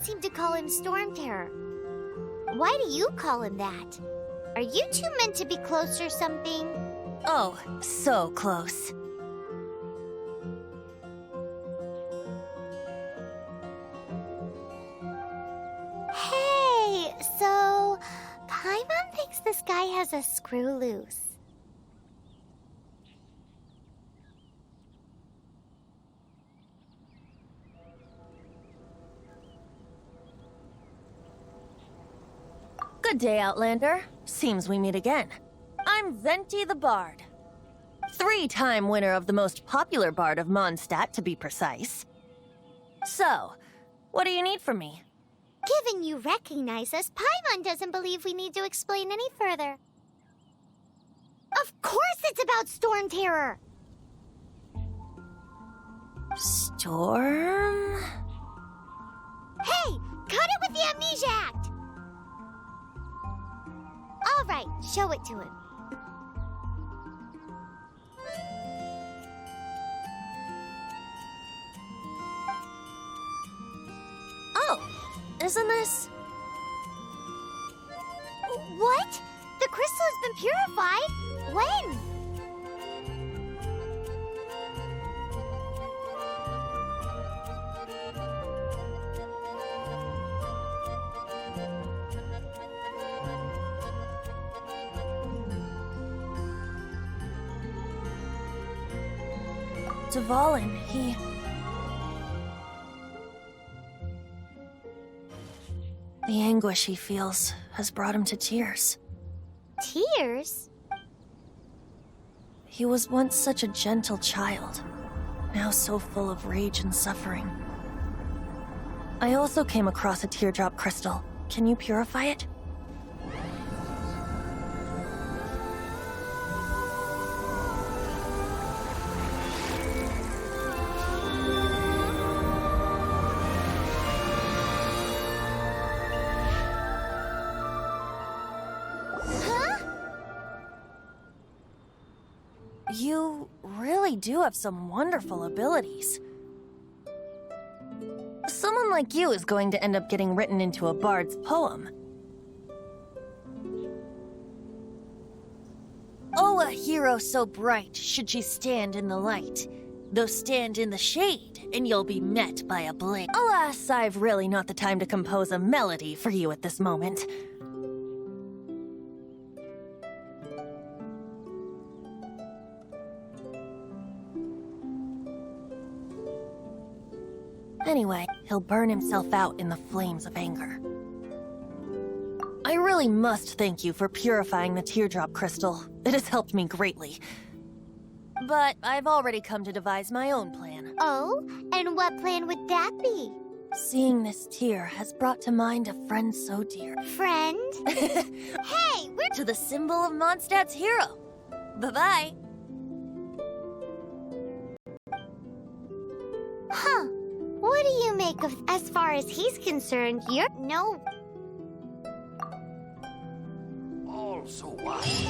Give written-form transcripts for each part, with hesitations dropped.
seem to call him Storm Terror. Why do you call him that? Are you two meant to be close or something? Oh, so close. Hey, so Paimon thinks this guy has a screw loose. Good day, Outlander. Seems we meet again. I'm Venti the Bard. 3-time winner of the most popular bard of Mondstadt, to be precise. So, what do you need from me? Given you recognize us, Paimon doesn't believe we need to explain any further. Of course it's about Storm Terror! Storm? Hey! Cut it with the Amnesia Act! All right, show it to him. Oh, isn't this? What? The crystal has been purified? When? Dvalin, he... The anguish he feels has brought him to tears. Tears? He was once such a gentle child, now so full of rage and suffering. I also came across a teardrop crystal. Can you purify it? You really do have some wonderful abilities. Someone like you is going to end up getting written into a bard's poem. Oh, a hero so bright should she stand in the light. Though stand in the shade, and you'll be met by a blade. Alas, I've really not the time to compose a melody for you at this moment. Anyway, he'll burn himself out in the flames of anger. I really must thank you for purifying the teardrop crystal. It has helped me greatly. But I've already come to devise my own plan. Oh? And what plan would that be? Seeing this tear has brought to mind a friend so dear. Friend? Hey, we're to the symbol of Mondstadt's hero. Bye-bye. Huh. What do you make of, as far as he's concerned, you're no... Also wise.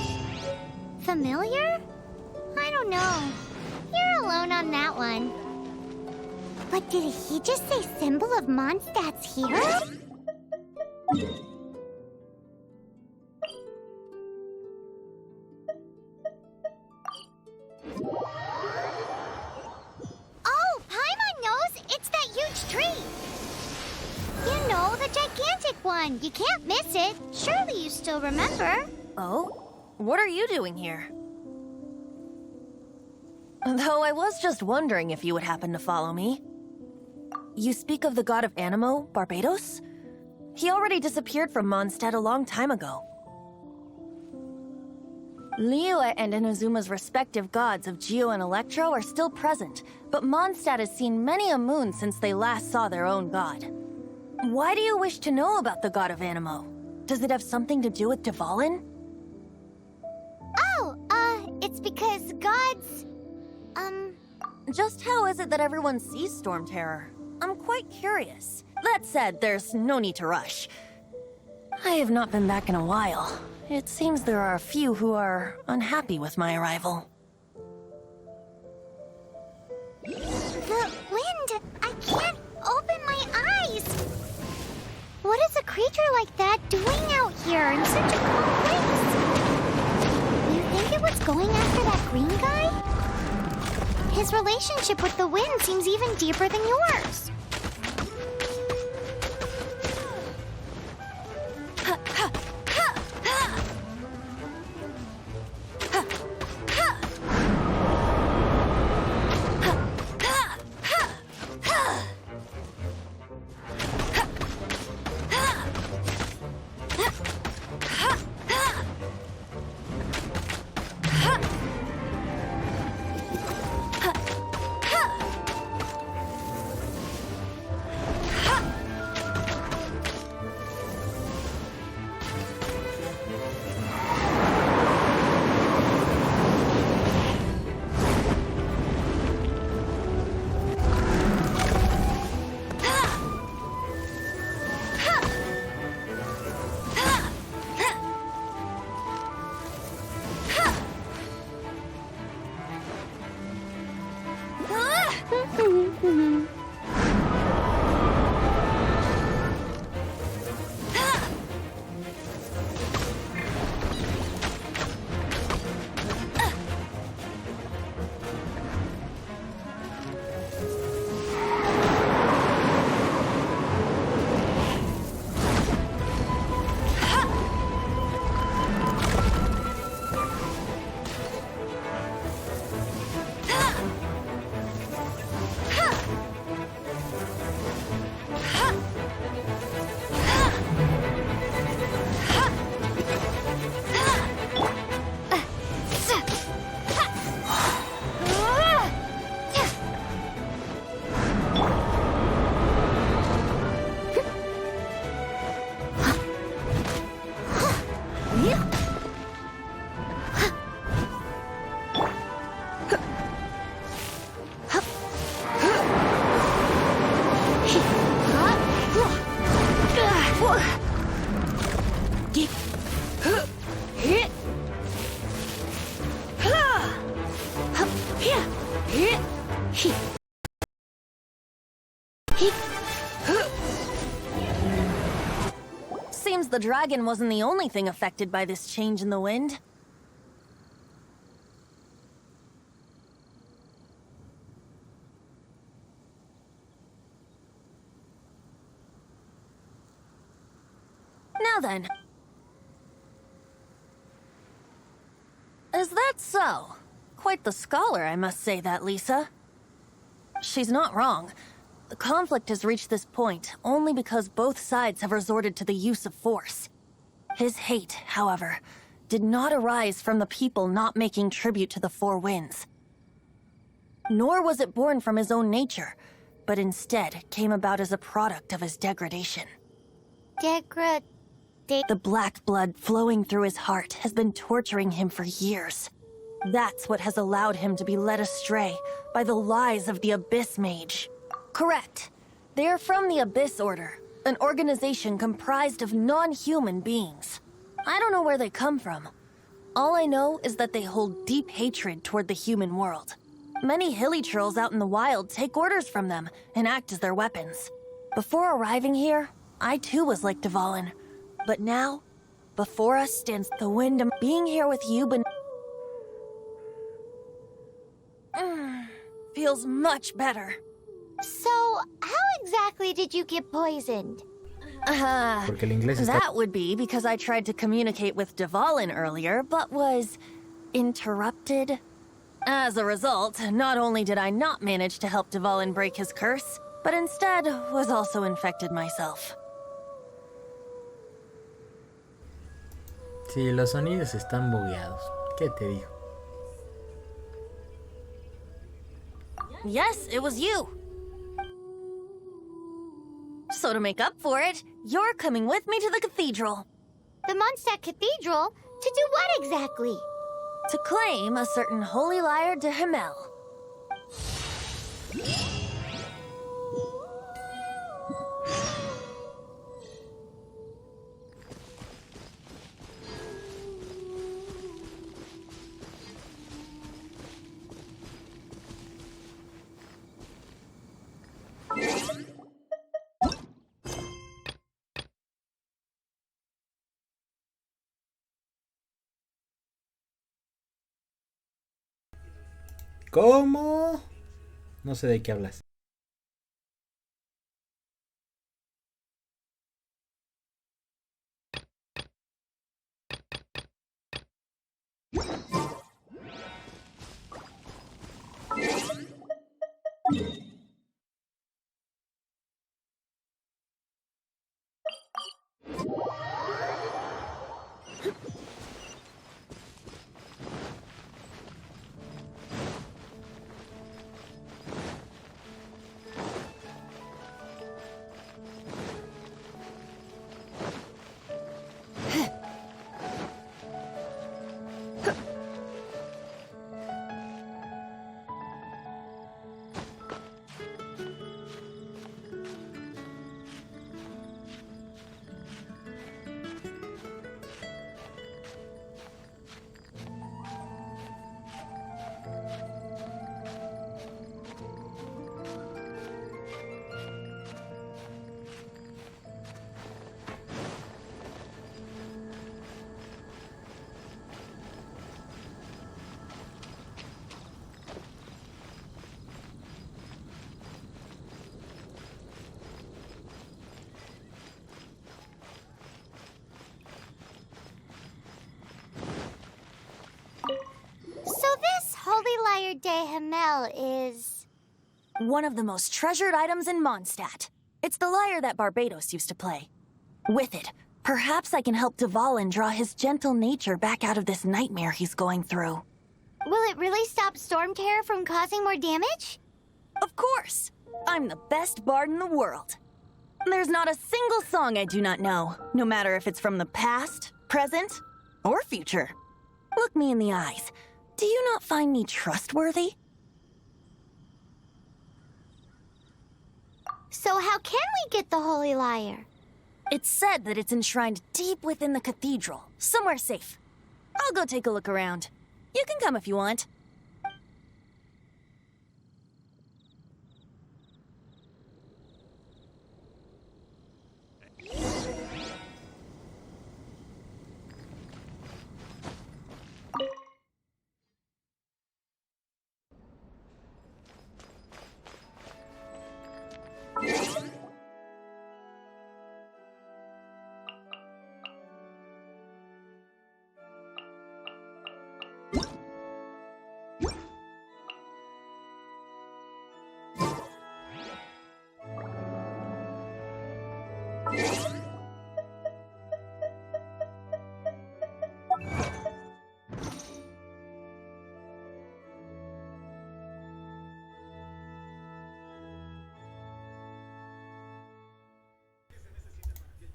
Familiar? I don't know. You're alone on that one. But did he just say symbol of Mondstadt's hero? Oh, Paimon knows! It's that huge tree! You know, the gigantic one. You can't miss it. Surely you still remember. Oh? What are you doing here? Though I was just wondering if you would happen to follow me. You speak of the god of Animo, Barbados? He already disappeared from Mondstadt a long time ago. Liyue and Inazuma's respective gods of Geo and Electro are still present, but Mondstadt has seen many a moon since they last saw their own god. Why do you wish to know about the god of Animo? Does it have something to do with Dvalin? Oh, it's because gods... Just how is it that everyone sees Storm Terror? I'm quite curious. That said, there's no need to rush. I have not been back in a while. It seems there are a few who are unhappy with my arrival. The wind! I can't open my eyes! creature like that doing out here in such a cold place? You think it was going after that green guy? His relationship with the wind seems even deeper than yours. Seems the dragon wasn't the only thing affected by this change in the wind. Now then. Is that so? Quite the scholar, I must say that, Lisa. She's not wrong. The conflict has reached this point only because both sides have resorted to the use of force. His hate, however, did not arise from the people not making tribute to the Four Winds. Nor was it born from his own nature, but instead came about as a product of his degradation. The black blood flowing through his heart has been torturing him for years. That's what has allowed him to be led astray by the lies of the Abyss Mage. Correct. They are from the Abyss Order, an organization comprised of non-human beings. I don't know where they come from. All I know is that they hold deep hatred toward the human world. Many hilly trolls out in the wild take orders from them and act as their weapons. Before arriving here, I too was like Dvalin. But now, before us stands the wind, and being here with you, but feels much better. So, how exactly did you get poisoned? Porque el inglés está... That would be because I tried to communicate with Dvalin earlier, but was interrupted. As a result, not only did I not manage to help Dvalin break his curse, but instead was also infected myself. Sí, los sonidos están bugueados. ¿Qué te digo? Yes, it was you. So to make up for it, you're coming with me to the cathedral. The Mondstadt Cathedral? To do what exactly? To claim a certain holy lyre de Himmel. ¿Cómo? No sé de qué hablas. So this Holy Lyre de Himmel is... One of the most treasured items in Mondstadt. It's the lyre that Barbados used to play. With it, perhaps I can help Dvalin draw his gentle nature back out of this nightmare he's going through. Will it really stop Storm Terror from causing more damage? Of course! I'm the best bard in the world. There's not a single song I do not know, no matter if it's from the past, present, or future. Look me in the eyes. Do you not find me trustworthy? So how can we get the Holy Lyre? It's said that it's enshrined deep within the cathedral, somewhere safe. I'll go take a look around. You can come if you want.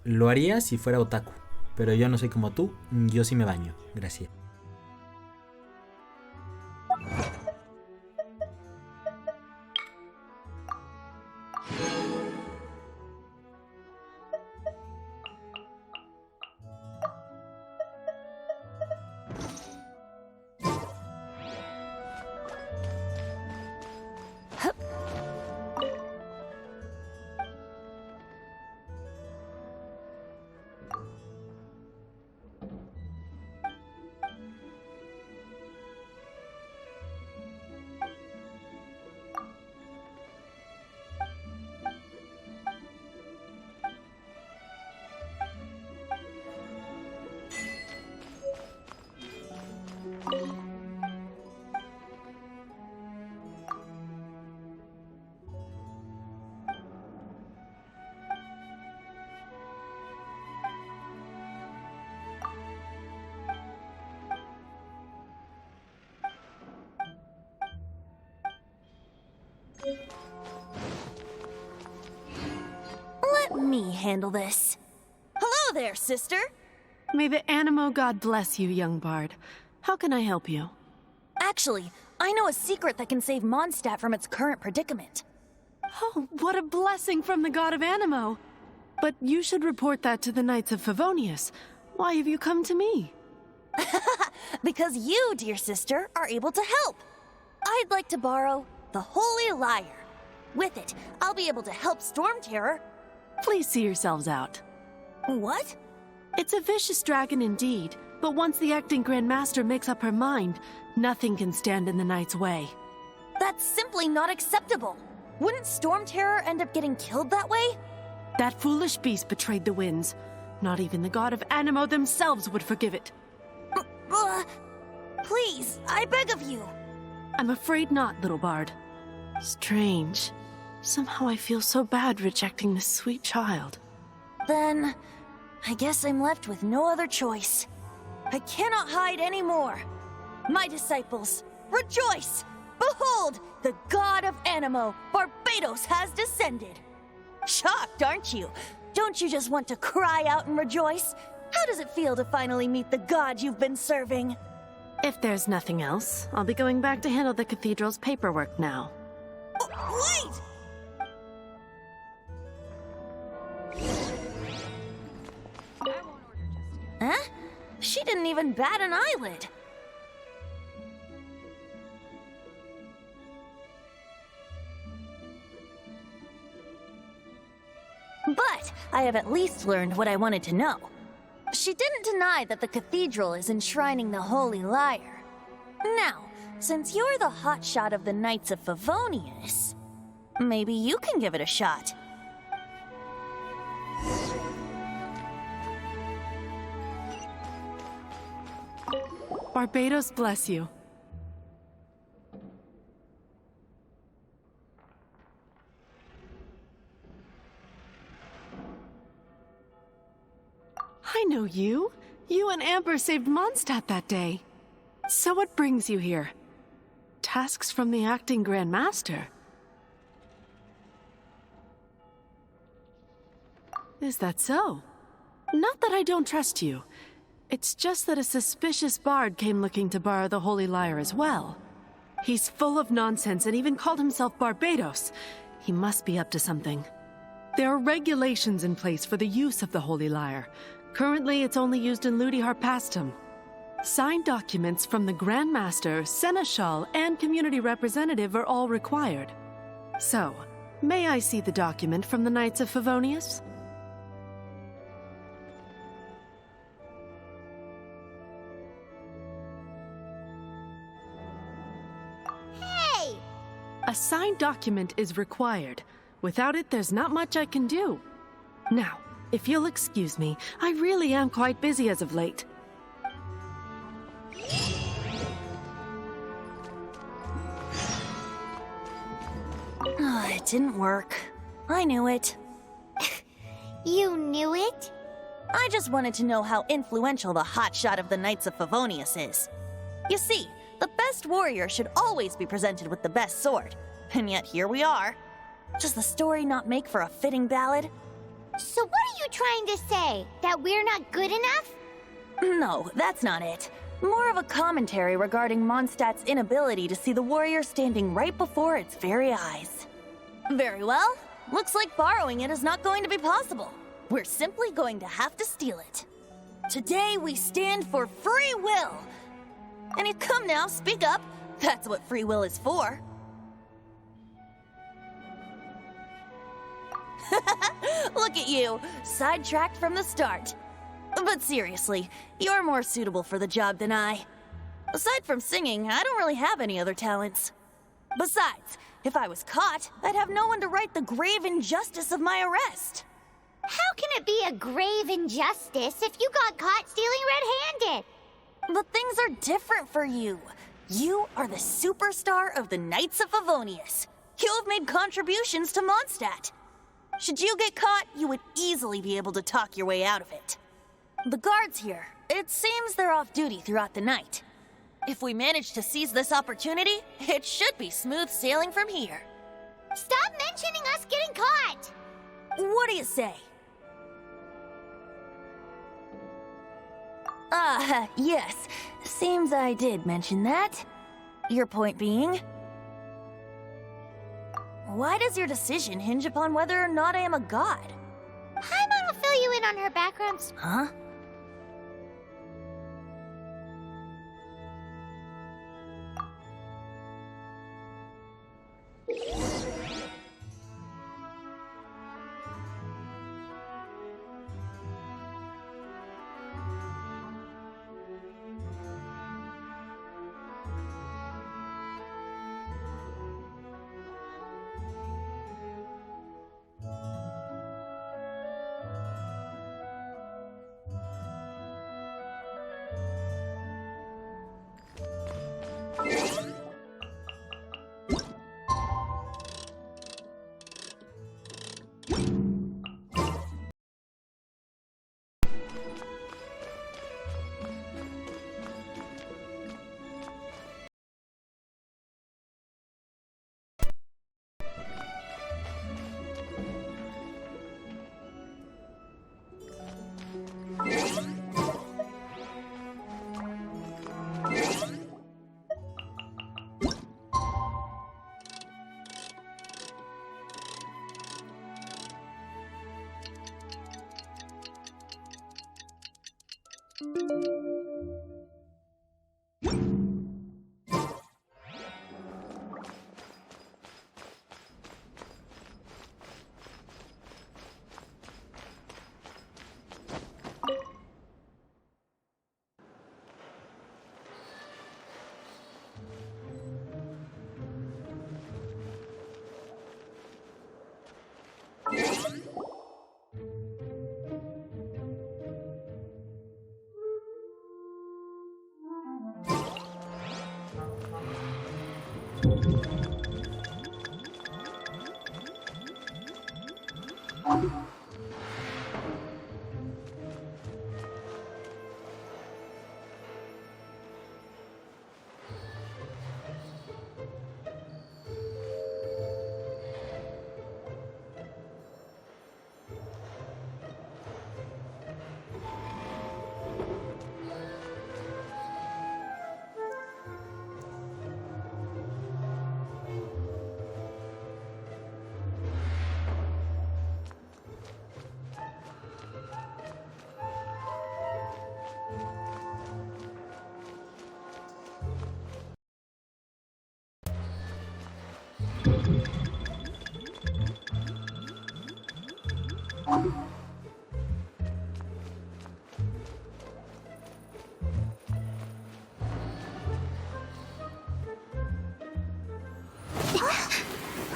Lo haría si fuera otaku, pero yo no soy como tú, yo sí me baño, gracias. Let me handle this. Hello there, sister. May the Animo God bless you, young bard. How can I help you? Actually, I know a secret that can save Mondstadt from its current predicament. Oh, what a blessing from the god of Animo! But you should report that to the Knights of Favonius. Why have you come to me? Because you, dear sister, are able to help. I'd like to borrow the Holy Lyre. With it, I'll be able to help Storm Terror. Please see yourselves out. What? It's a vicious dragon indeed, but once the acting Grand Master makes up her mind, nothing can stand in the Knight's way. That's simply not acceptable. Wouldn't Storm Terror end up getting killed that way? That foolish beast betrayed the winds. Not even the god of Animo themselves would forgive it. Please, I beg of you. I'm afraid not, little bard. Strange. Somehow I feel so bad rejecting this sweet child. Then, I guess I'm left with no other choice. I cannot hide anymore. My disciples, rejoice! Behold, the god of Animo, Barbados, has descended. Shocked, aren't you? Don't you just want to cry out and rejoice? How does it feel to finally meet the god you've been serving? If there's nothing else, I'll be going back to handle the cathedral's paperwork now. Wait! Huh? She didn't even bat an eyelid. But I have at least learned what I wanted to know. She didn't deny that the cathedral is enshrining the Holy Lyre. Now, since you're the hotshot of the Knights of Favonius, maybe you can give it a shot. Barbados bless you. I know you. You and Amber saved Mondstadt that day. So what brings you here? Tasks from the acting Grand Master? Is that so? Not that I don't trust you. It's just that a suspicious bard came looking to borrow the Holy Lyre as well. He's full of nonsense and even called himself Barbados. He must be up to something. There are regulations in place for the use of the Holy Lyre. Currently, it's only used in Ludi Harpastum. Signed documents from the Grand Master, Seneschal, and Community Representative are all required. So, may I see the document from the Knights of Favonius? Hey! A signed document is required. Without it, there's not much I can do. Now, if you'll excuse me, I really am quite busy as of late. It didn't work. I knew it. You knew it? I just wanted to know how influential the hotshot of the Knights of Favonius is. You see, the best warrior should always be presented with the best sword. And yet here we are. Does the story not make for a fitting ballad? So what are you trying to say? That we're not good enough? No, that's not it. More of a commentary regarding Mondstadt's inability to see the warrior standing right before its very eyes. Very well. Looks like borrowing it is not going to be possible. We're simply going to have to steal it. Today we stand for free will. And you come now, speak up. That's what free will is for. Look at you, sidetracked from the start. But seriously, you're more suitable for the job than I. Aside from singing, I don't really have any other talents. Besides, if I was caught, I'd have no one to right the grave injustice of my arrest. How can it be a grave injustice if you got caught stealing red-handed? But things are different for you. You are the superstar of the Knights of Favonius. You have made contributions to Mondstadt. Should you get caught, you would easily be able to talk your way out of it. The guards here, it seems they're off duty throughout the night. If we manage to seize this opportunity, it should be smooth sailing from here. Stop mentioning us getting caught! What do you say? Yes. Seems I did mention that. Your point being? Why does your decision hinge upon whether or not I am a god? Paimon will fill you in on her background. Huh? Who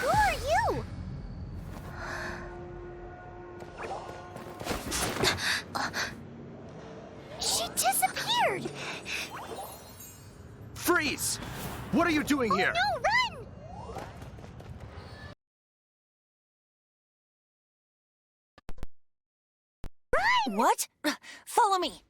are you? She disappeared! Freeze! What are you doing here? No, run! What? Follow me.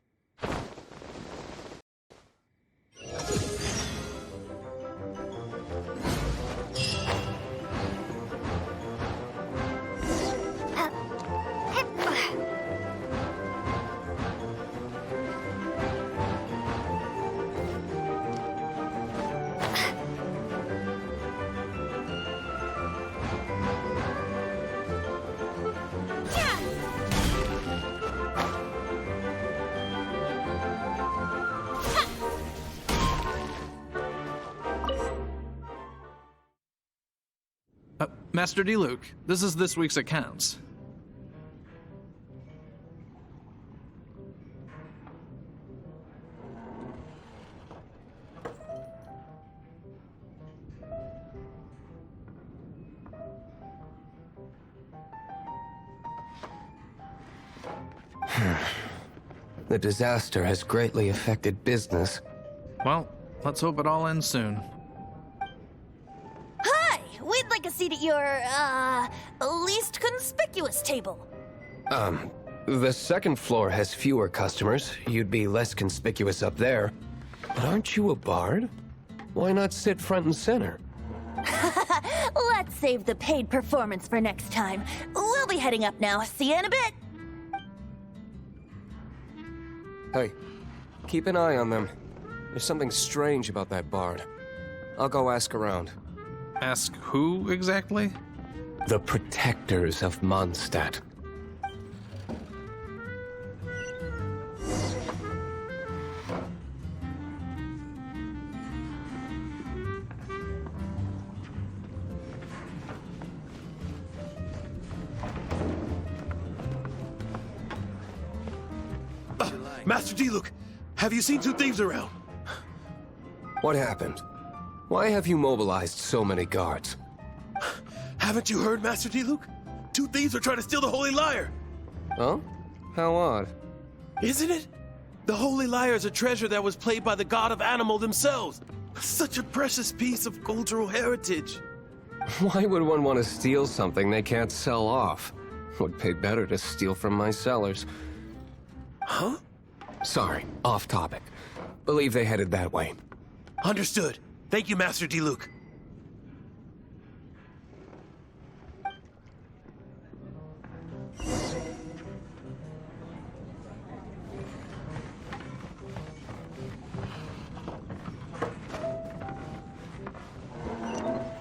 Master D. Luke, this is this week's accounts. The disaster has greatly affected business. Well, let's hope it all ends soon. Hi! We'd like a seat at your, least conspicuous table. The second floor has fewer customers. You'd be less conspicuous up there. But aren't you a bard? Why not sit front and center? Let's save the paid performance for next time. We'll be heading up now. See you in a bit. Hey, keep an eye on them. There's something strange about that bard. I'll go ask around. Ask who exactly? The protectors of Mondstadt. Master D. Luke, have you seen two thieves around? What happened? Why have you mobilized so many guards? Haven't you heard, Master D. Luke? Two thieves are trying to steal the Holy Lyre. Huh? How odd. Isn't it? The Holy Lyre is a treasure that was played by the god of animal themselves. Such a precious piece of cultural heritage. Why would one want to steal something they can't sell off? Would pay better to steal from my sellers. Huh? Sorry, off topic. Believe they headed that way. Understood. Thank you, Master D. Luke.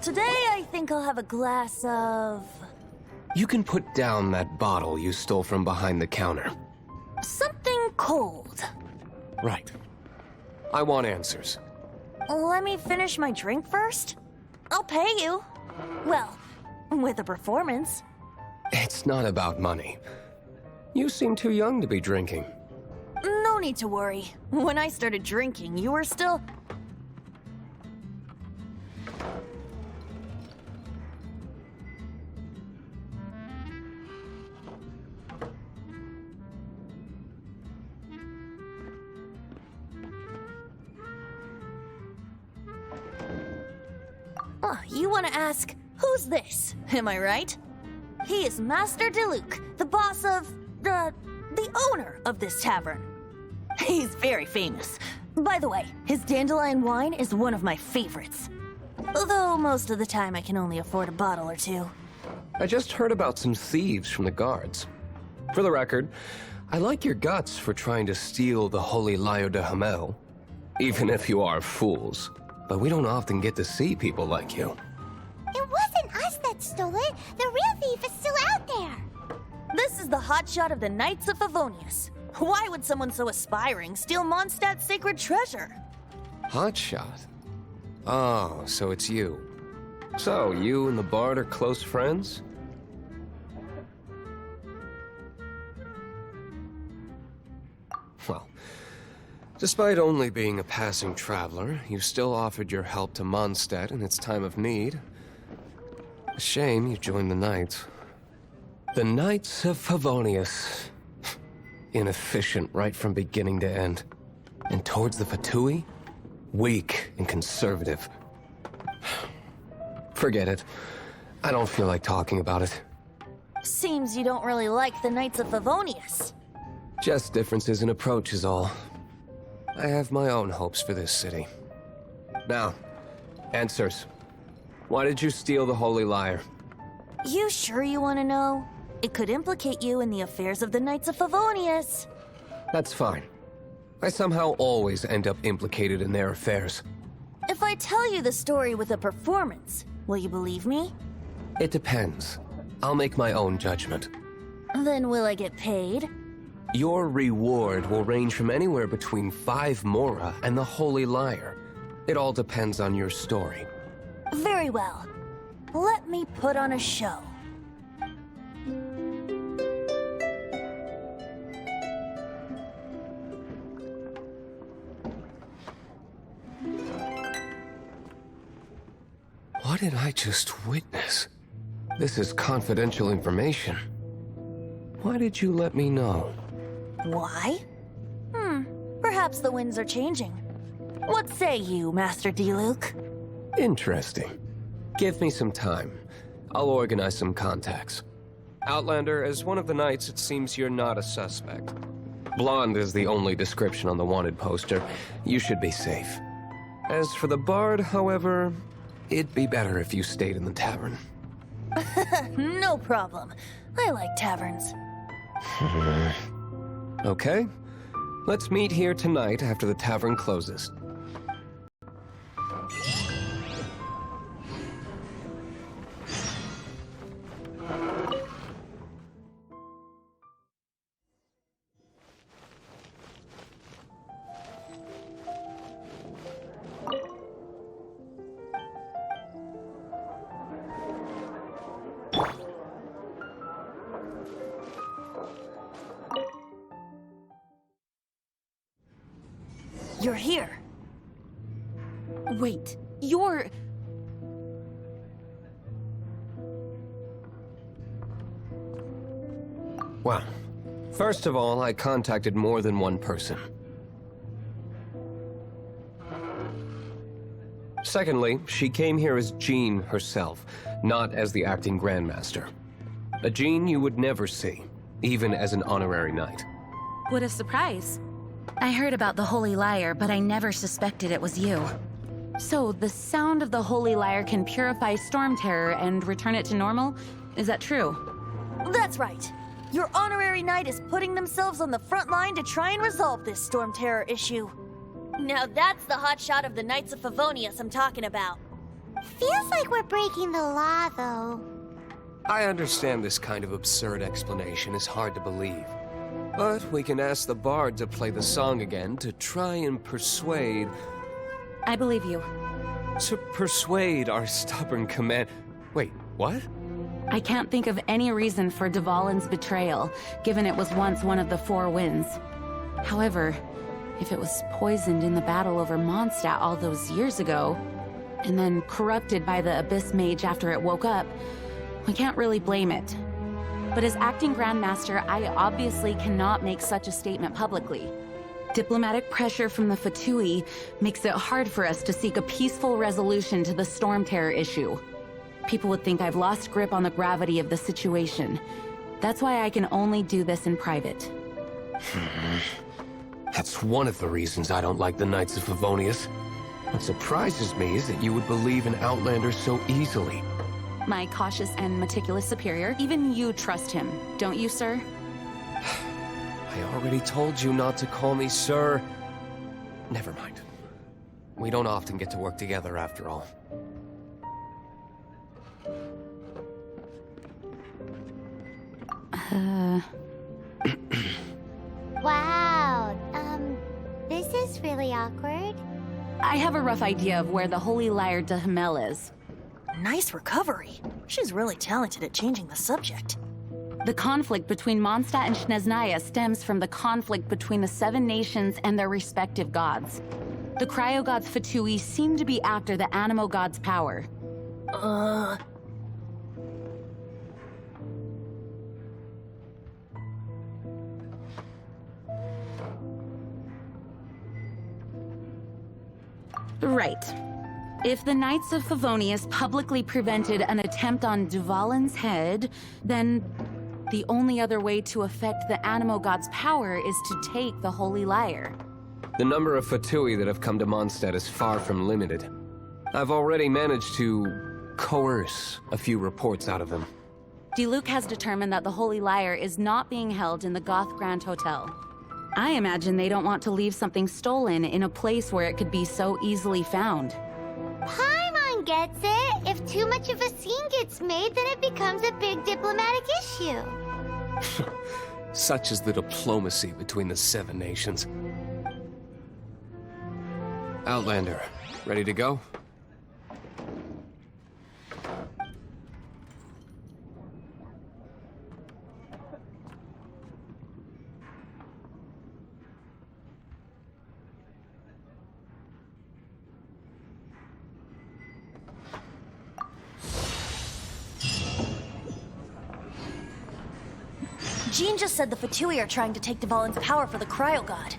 Today, I think I'll have a glass of... You can put down that bottle you stole from behind the counter. something cold. Right. I want answers. Let me finish my drink first. I'll pay you. Well, with a performance. It's not about money. You seem too young to be drinking. No need to worry. When I started drinking, you were still... Oh, you want to ask, who's this? Am I right? He is Master Diluc, the boss of, the owner of this tavern. He's very famous. By the way, his dandelion wine is one of my favorites. Although most of the time I can only afford a bottle or two. I just heard about some thieves from the guards. For the record, I like your guts for trying to steal the Holy Lyre de Hamel. Even if you are fools. But we don't often get to see people like you. It wasn't us that stole it. The real thief is still out there. This is the hotshot of the Knights of Favonius. Why would someone so aspiring steal Mondstadt's sacred treasure? Hotshot? Oh, so it's you. So, you and the Bard are close friends? Well, despite only being a passing traveler, you still offered your help to Mondstadt in its time of need. A shame you joined the Knights. The Knights of Favonius. Inefficient right from beginning to end. And towards the Fatui? Weak and conservative. Forget it. I don't feel like talking about it. Seems you don't really like the Knights of Favonius. Just differences in approach is all. I have my own hopes for this city. Now, answers. Why did you steal the Holy Lyre? You sure you want to know? It could implicate you in the affairs of the Knights of Favonius. That's fine. I somehow always end up implicated in their affairs. If I tell you the story with a performance, will you believe me? It depends. I'll make my own judgment. Then will I get paid? Your reward will range from anywhere between 5 Mora and the Holy Lyre. It all depends on your story. Very well. Let me put on a show. What did I just witness? This is confidential information. Why did you let me know? Why? Perhaps the winds are changing. What say you, Master Diluc? Interesting. Give me some time. I'll organize some contacts. Outlander, as one of the knights, it seems you're not a suspect. Blonde is the only description on the wanted poster. You should be safe. As for the Bard, however, it'd be better if you stayed in the tavern. No problem. I like taverns. Okay. Let's meet here tonight after the tavern closes. You're here. Wait, you're... Well, first of all, I contacted more than one person. Secondly, she came here as Jean herself, not as the acting Grandmaster. A Jean you would never see, even as an honorary knight. What a surprise. I heard about the Holy Lyre, but I never suspected it was you. So, the sound of the Holy Lyre can purify Storm Terror and return it to normal? Is that true? That's right. Your honorary knight is putting themselves on the front line to try and resolve this Storm Terror issue. Now that's the hotshot of the Knights of Favonius I'm talking about. Feels like we're breaking the law, though. I understand this kind of absurd explanation is hard to believe. But we can ask the bard to play the song again to try and persuade... I believe you. To persuade our stubborn command... Wait, what? I can't think of any reason for Dvalin's betrayal, given it was once one of the Four Winds. However, if it was poisoned in the battle over Mondstadt all those years ago, and then corrupted by the Abyss Mage after it woke up, we can't really blame it. But as acting Grandmaster, I obviously cannot make such a statement publicly. Diplomatic pressure from the Fatui makes it hard for us to seek a peaceful resolution to the Storm Terror issue. People would think I've lost grip on the gravity of the situation. That's why I can only do this in private. That's one of the reasons I don't like the Knights of Favonius. What surprises me is that you would believe in Outlander so easily. My cautious and meticulous superior, even you trust him, don't you, sir? I already told you not to call me sir. Never mind. We don't often get to work together after all. Wow, this is really awkward. I have a rough idea of where the Holy Lyre de Himmel is. Nice recovery. She's really talented at changing the subject. The conflict between Mondstadt and Snezhnaya stems from the conflict between the Seven Nations and their respective gods. The cryo-gods Fatui seem to be after the Animo god's power. Right. If the Knights of Favonius publicly prevented an attempt on Dvalin's head, then the only other way to affect the Animo god's power is to take the Holy Lyre. The number of Fatui that have come to Mondstadt is far from limited. I've already managed to coerce a few reports out of them. Diluc has determined that the Holy Lyre is not being held in the Goth Grand Hotel. I imagine they don't want to leave something stolen in a place where it could be so easily found. Paimon gets it. If too much of a scene gets made, then it becomes a big diplomatic issue. Such is the diplomacy between the Seven Nations. Outlander, ready to go? Jean just said the Fatui are trying to take Dvalin's power for the Cryo God.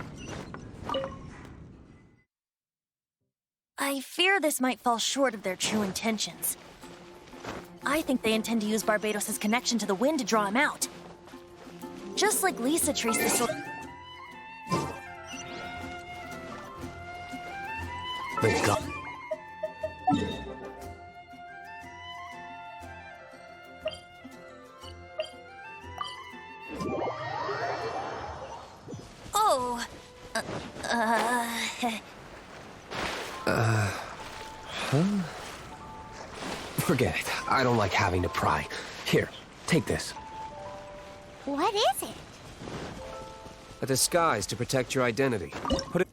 I fear this might fall short of their true intentions. I think they intend to use Barbados' connection to the wind to draw him out. Just like Lisa traced the source. Thank God. Oh. Forget it. I don't like having to pry. Here, take this. What is it? A disguise to protect your identity. Put it...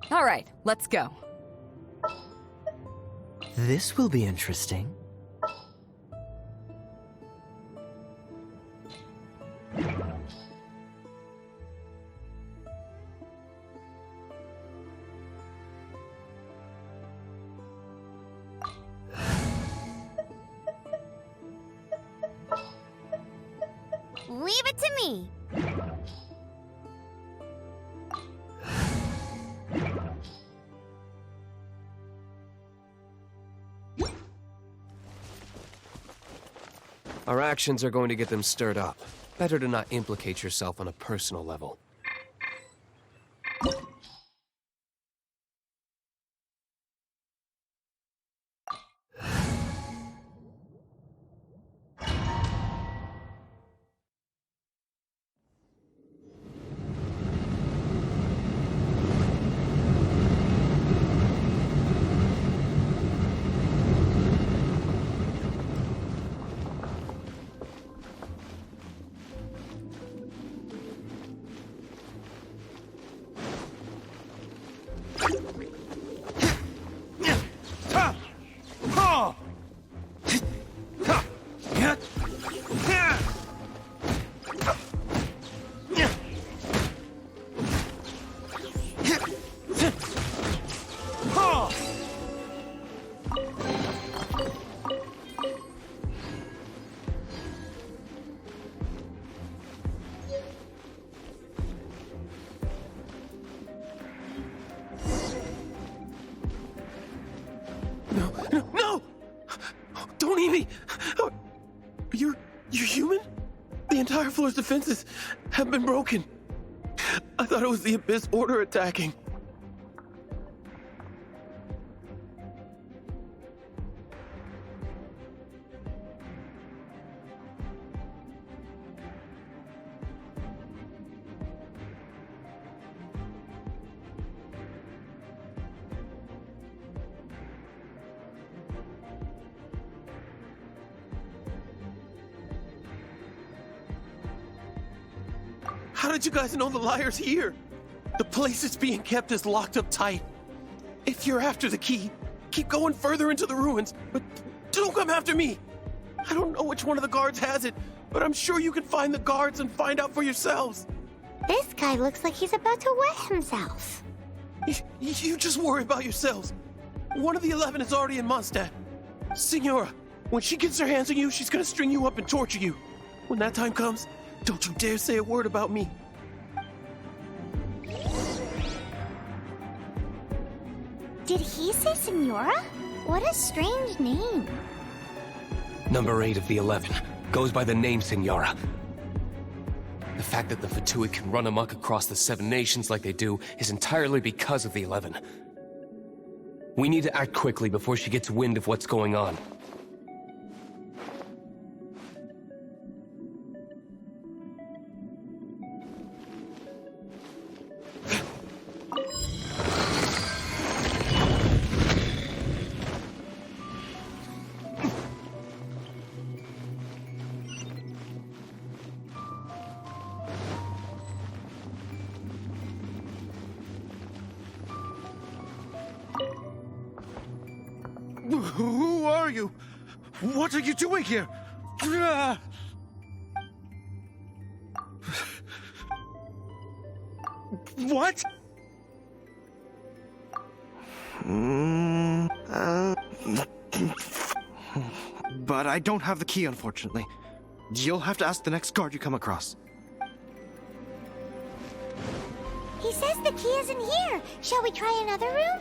All right, let's go. This will be interesting. We Leave it to me. Our actions are going to get them stirred up. Better to not implicate yourself on a personal level. No! Don't eat me! You're human? The entire floor's defenses have been broken. I thought it was the Abyss Order attacking. How did you guys know the liar's here? The place is being kept is locked up tight. If you're after the key, keep going further into the ruins, but don't come after me. I don't know which one of the guards has it, but I'm sure you can find the guards and find out for yourselves. This guy looks like he's about to wet himself. You just worry about yourselves. One of the 11 is already in Mondstadt. Signora, when she gets her hands on you, she's gonna string you up and torture you. When that time comes, don't you dare say a word about me. Did he say Senora? What a strange name. Number 8 of the 11 goes by the name Senora. The fact that the Fatuit can run amok across the 7 nations like they do is entirely because of the 11. We need to act quickly before she gets wind of what's going on. Who are you? What are you doing here? What? But I don't have the key, unfortunately. You'll have to ask the next guard you come across. He says the key isn't here. Shall we try another room?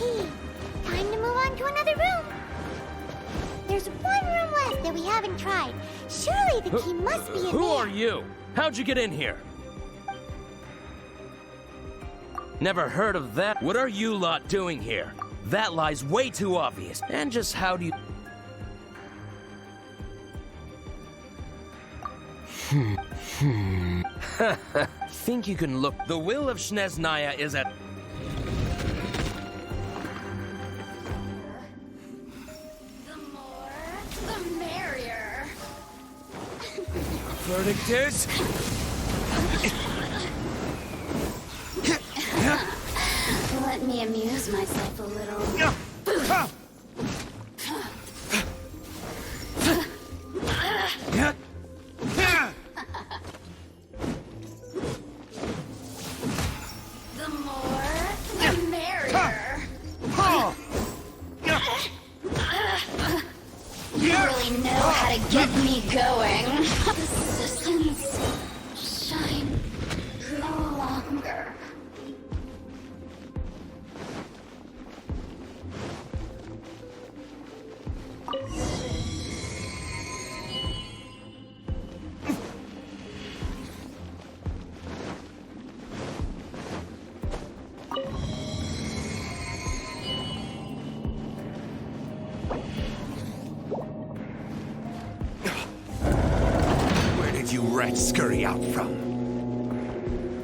key. Time to move on to another room. There's one room left that we haven't tried. Surely the key must be in there. Who are you? How'd you get in here? Never heard of that. What are you lot doing here? That lie's way too obvious. And just how do you... Think you can look... The will of Shneznaya is at... The more, the merrier. Verdict is... Let me amuse myself a little. The more, the merrier. You really know how to get me going. Persistence, shine no longer. Where did you rats scurry out from?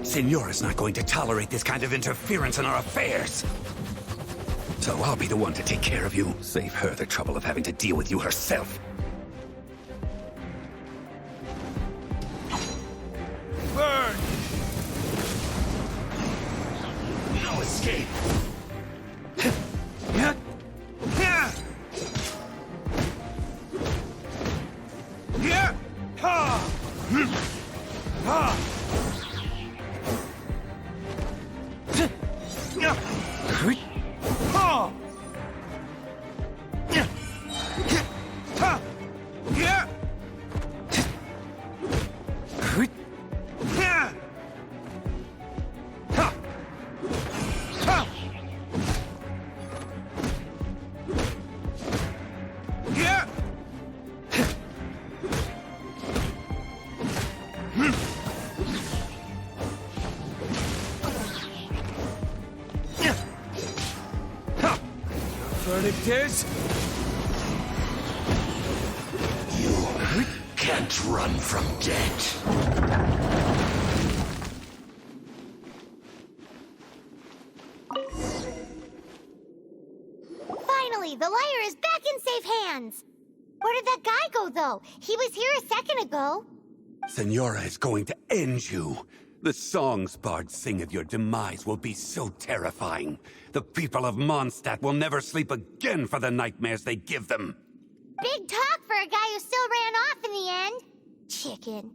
Senora's not going to tolerate this kind of interference in our affairs. So I'll be the one to take care of you. Save her the trouble of having to deal with you herself. Burn! No escape! Verdict is... You can't run from death. Finally, the liar is back in safe hands. Where did that guy go, though? He was here a second ago. Senora is going to end you. The songs bards sing of your demise will be so terrifying. The people of Mondstadt will never sleep again for the nightmares they give them. Big talk for a guy who still ran off in the end. Chicken.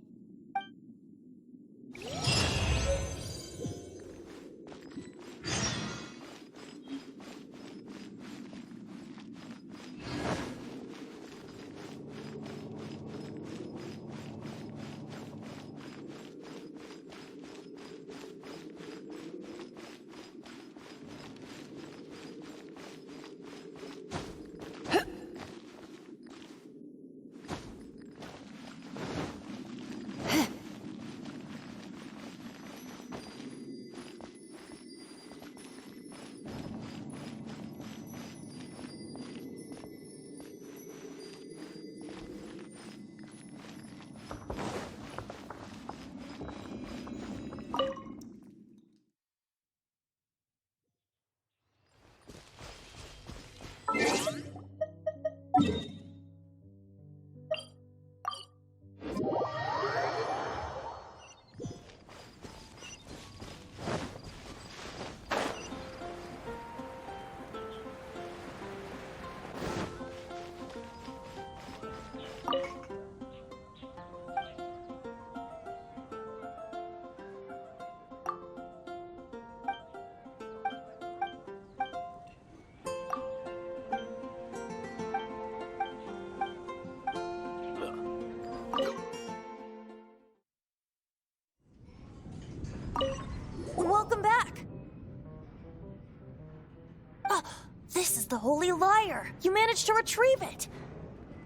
lyre! You managed to retrieve it!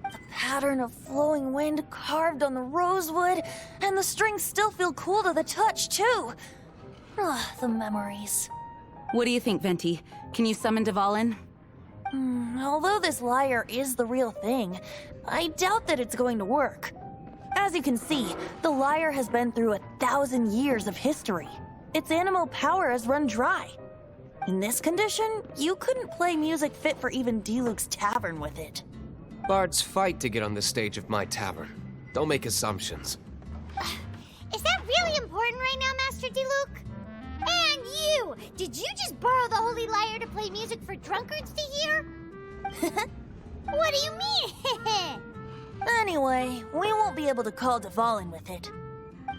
The pattern of flowing wind carved on the rosewood, and the strings still feel cool to the touch, too. The memories. What do you think, Venti? Can you summon Dvalin? Although this lyre is the real thing, I doubt that it's going to work. As you can see, the lyre has been through 1,000 years of history. Its animal power has run dry. In this condition, you couldn't play music fit for even D-Luke's tavern with it. Bards fight to get on the stage of my tavern. Don't make assumptions. Is that really important right now, Master D-Luke? And you! Did you just borrow the Holy Lyre to play music for drunkards to hear? What do you mean? Anyway, we won't be able to call Dvalin with it.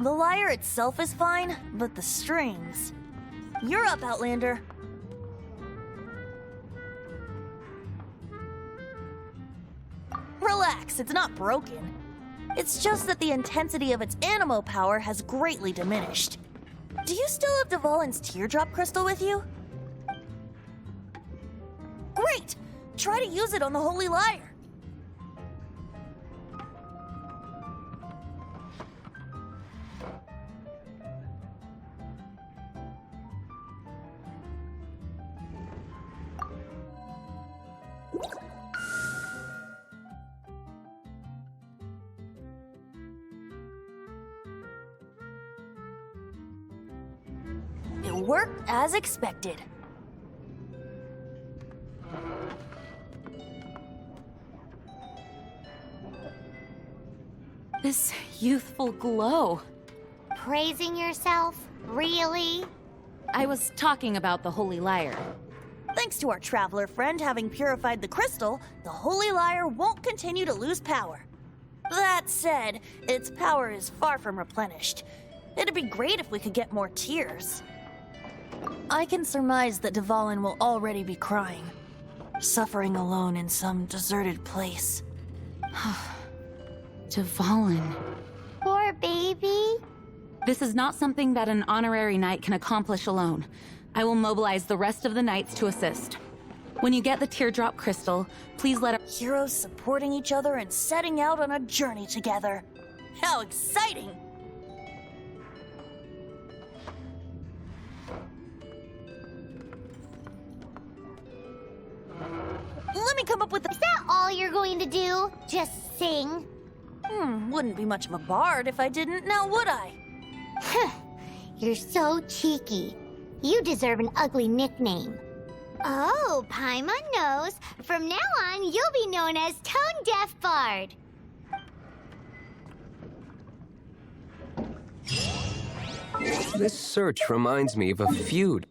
The lyre itself is fine, but the strings... You're up, Outlander. Relax, it's not broken. It's just that the intensity of its animo power has greatly diminished. Do you still have Dvalin's teardrop crystal with you? Great! Try to use it on the Holy Lyre. It worked as expected. This youthful glow. Praising yourself? Really? I was talking about the Holy Lyre. Thanks to our traveler friend having purified the crystal, the Holy Lyre won't continue to lose power. That said, its power is far from replenished. It'd be great if we could get more tears. I can surmise that Dvalin will already be crying, suffering alone in some deserted place. Dvalin. Poor baby. This is not something that an honorary knight can accomplish alone. I will mobilize the rest of the knights to assist. When you get the teardrop crystal, please let us— Heroes supporting each other and setting out on a journey together. How exciting! Let me come up with— Is that all you're going to do? Just sing? Wouldn't be much of a bard if I didn't, now would I? You're so cheeky. You deserve an ugly nickname. Oh, Paimon knows. From now on, you'll be known as Tone Deaf Bard. This search reminds me of a feud.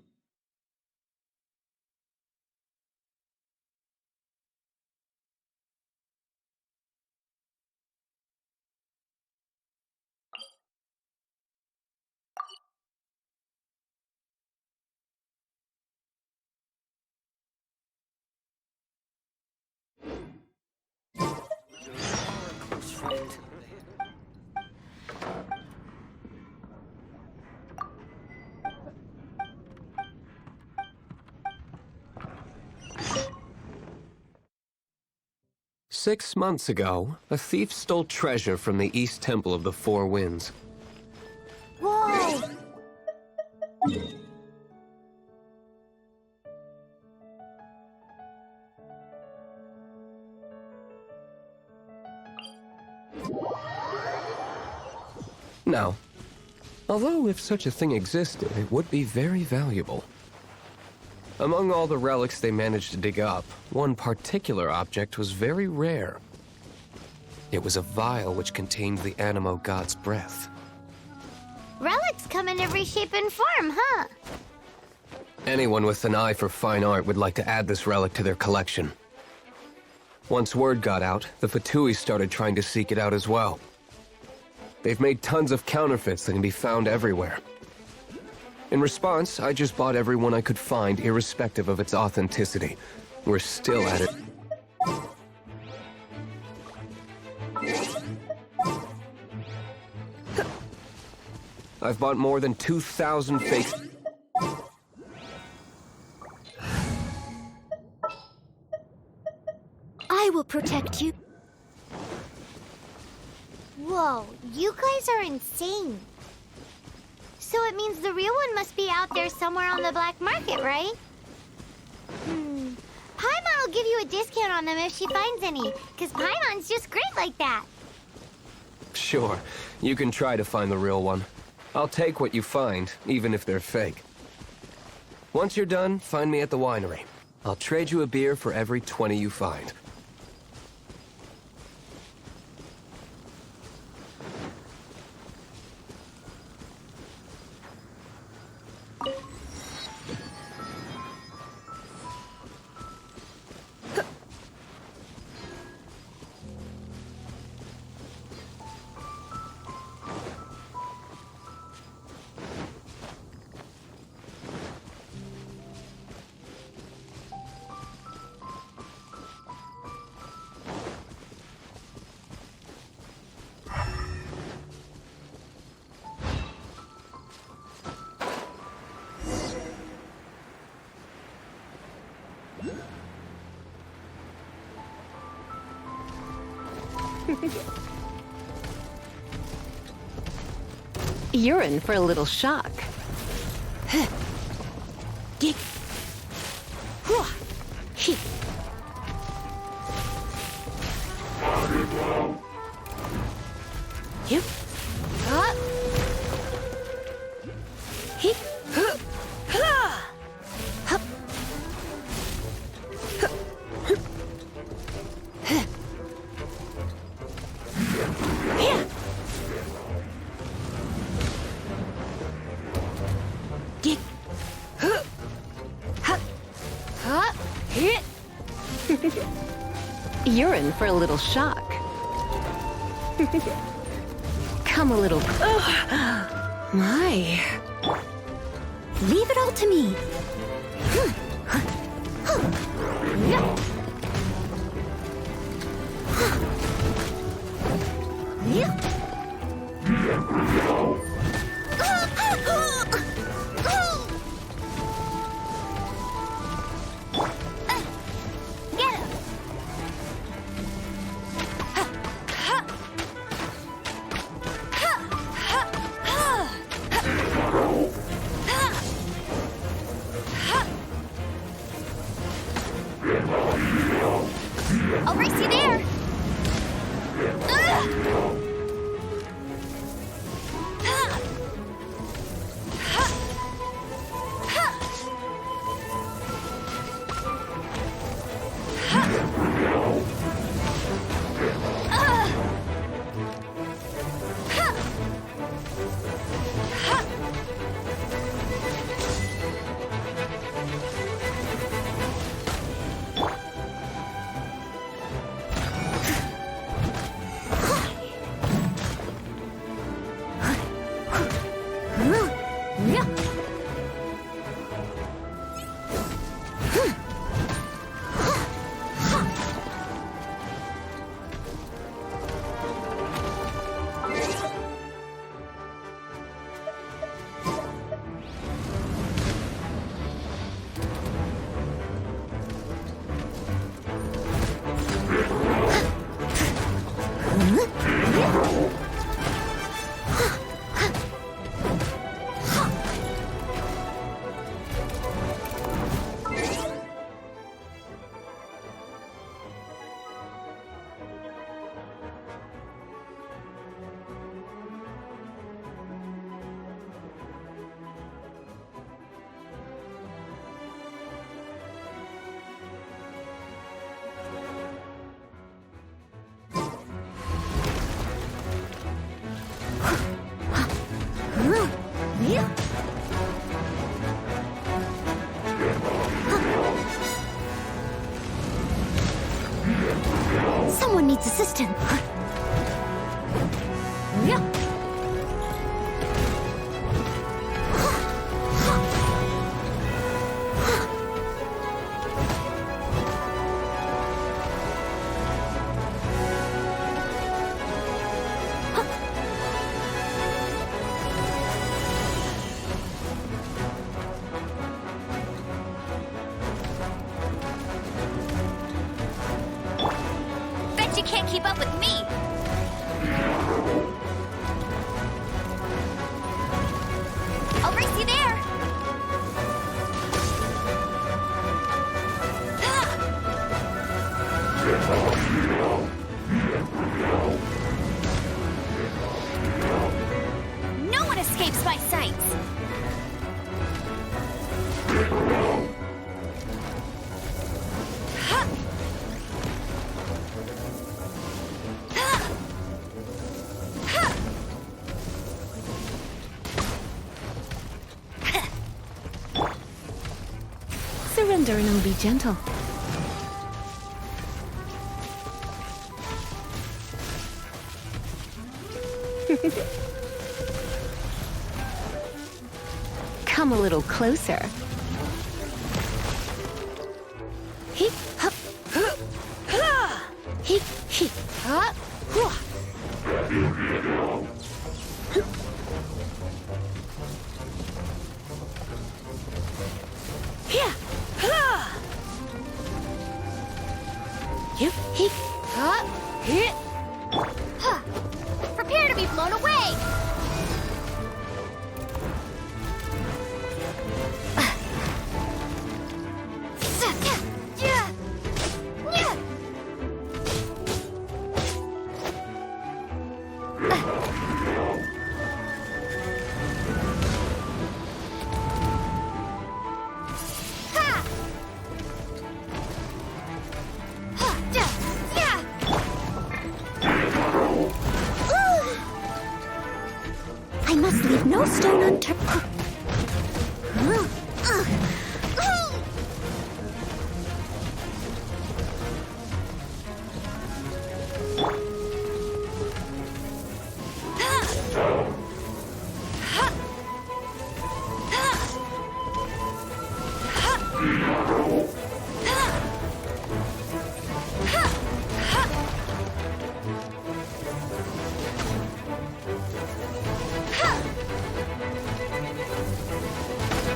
Six months ago, a thief stole treasure from the East Temple of the Four Winds. Whoa! Now, although if such a thing existed, it would be very valuable. Among all the relics they managed to dig up, one particular object was very rare. It was a vial which contained the Animo god's breath. Relics come in every shape and form, huh? Anyone with an eye for fine art would like to add this relic to their collection. Once word got out, the Fatui started trying to seek it out as well. They've made tons of counterfeits that can be found everywhere. In response, I just bought every one I could find, irrespective of its authenticity. We're still at it. I've bought more than 2,000 fakes. I will protect you. Whoa, you guys are insane. So it means the real one must be out there somewhere on the black market, right? Paimon will give you a discount on them if she finds any, because Paimon's just great like that. Sure, you can try to find the real one. I'll take what you find, even if they're fake. Once you're done, find me at the winery. I'll trade you a beer for every 20 you find. You're in for a little shock. You're in for a little shock. Come a little. My. Leave it all to me. I'll race you there. Someone needs assistance. you can't keep up with me. I'll race you there. No one escapes my sights. Surrender and I'll be gentle. Come a little closer. Hip, hop, hip, hip, hop, yeah, hip, hip, hop, hip. Prepare to be blown away. I must leave no stone unturned.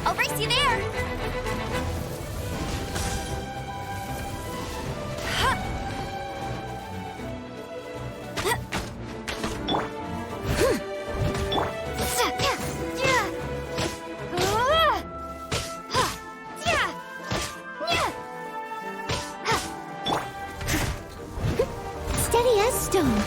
I'll race you there. Steady as stone.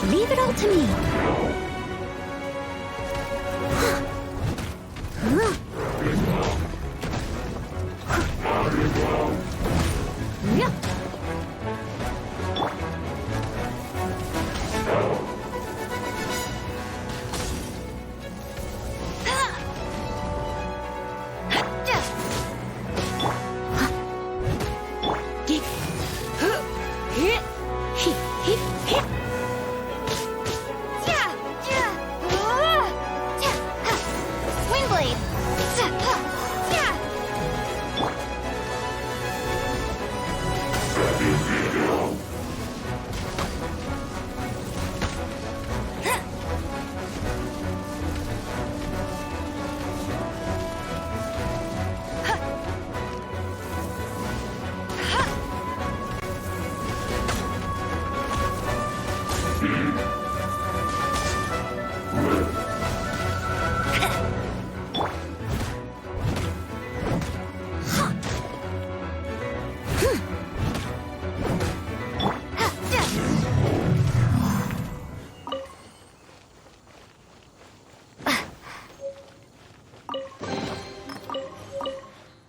Leave it all to me. Swing blade.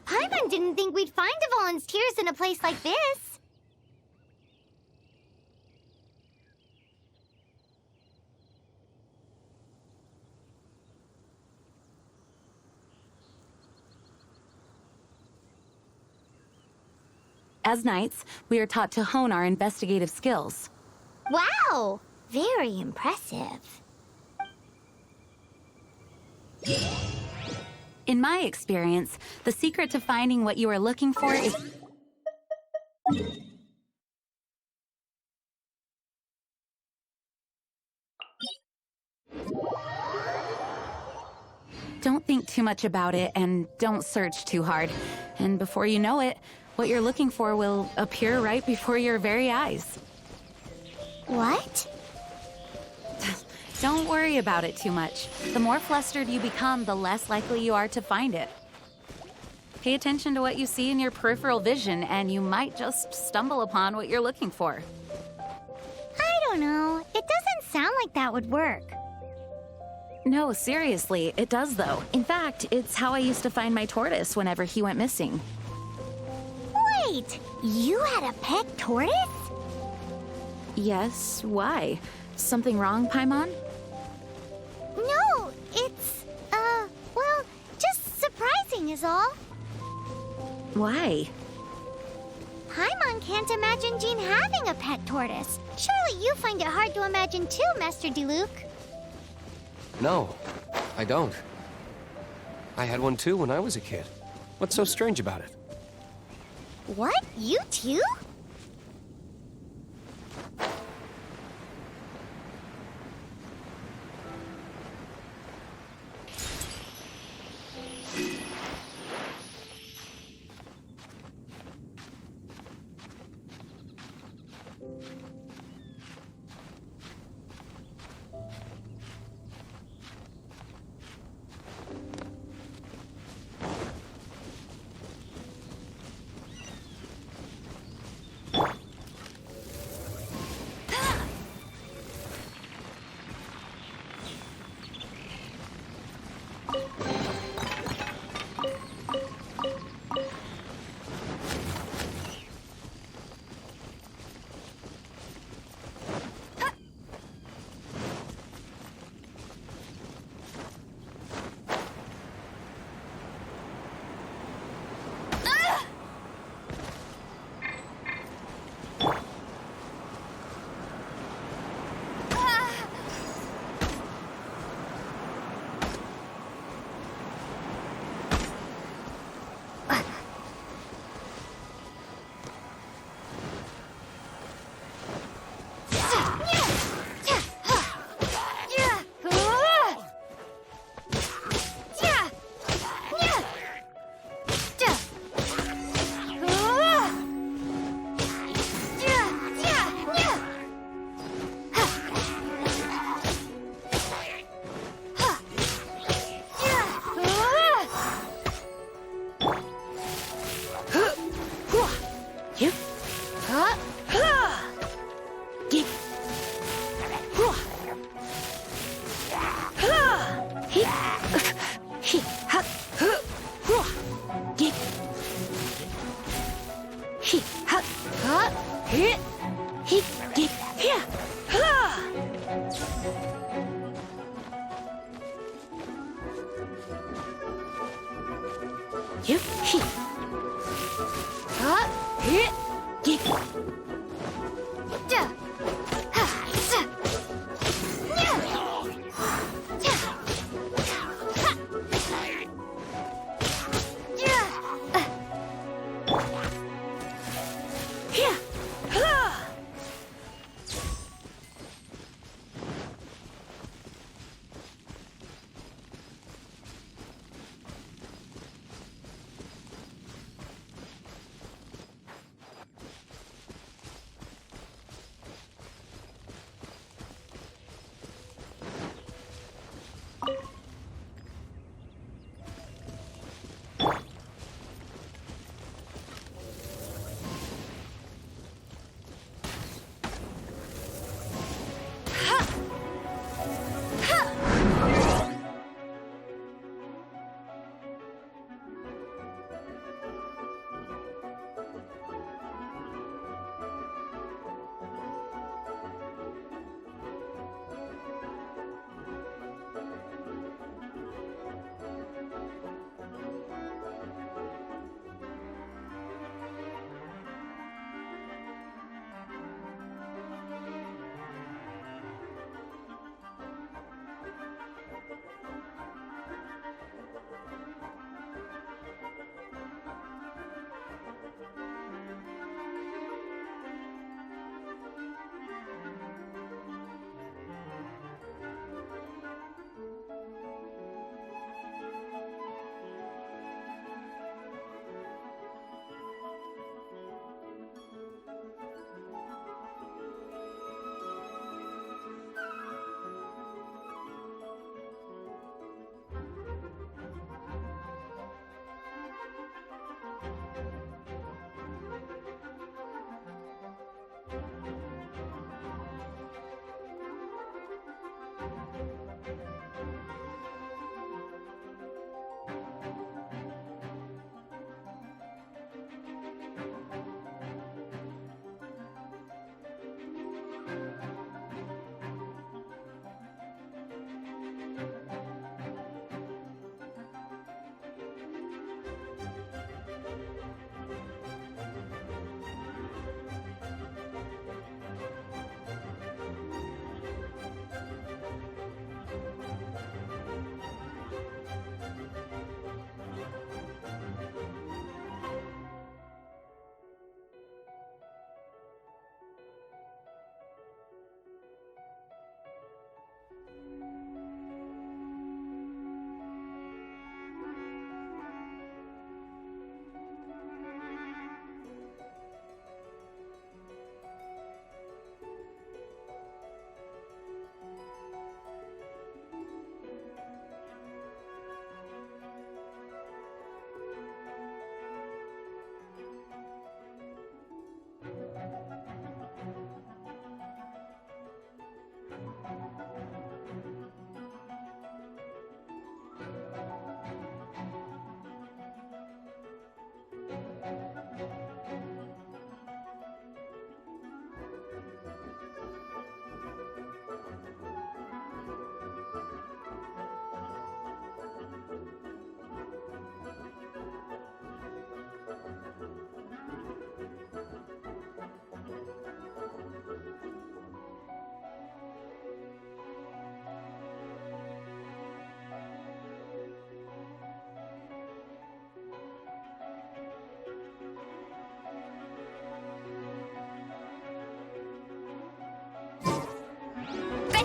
Paimon didn't think we'd find Devolin's tears in a place like this. As knights, we are taught to hone our investigative skills. Wow! Very impressive. In my experience, the secret to finding what you are looking for is... Don't think too much about it and don't search too hard. And before you know it, what you're looking for will appear right before your very eyes. What? Don't worry about it too much. The more flustered you become, the less likely you are to find it. Pay attention to what you see in your peripheral vision, and you might just stumble upon what you're looking for. I don't know. It doesn't sound like that would work. No, seriously, it does though. In fact, it's how I used to find my tortoise whenever he went missing. Wait! You had a pet tortoise? Yes, why? Something wrong, Paimon? No, it's, well, just surprising is all. Why? Paimon can't imagine Jean having a pet tortoise. Surely you find it hard to imagine too, Master Diluc. No, I don't. I had one too when I was a kid. What's so strange about it? What? You too?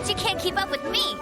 Bet you can't keep up with me!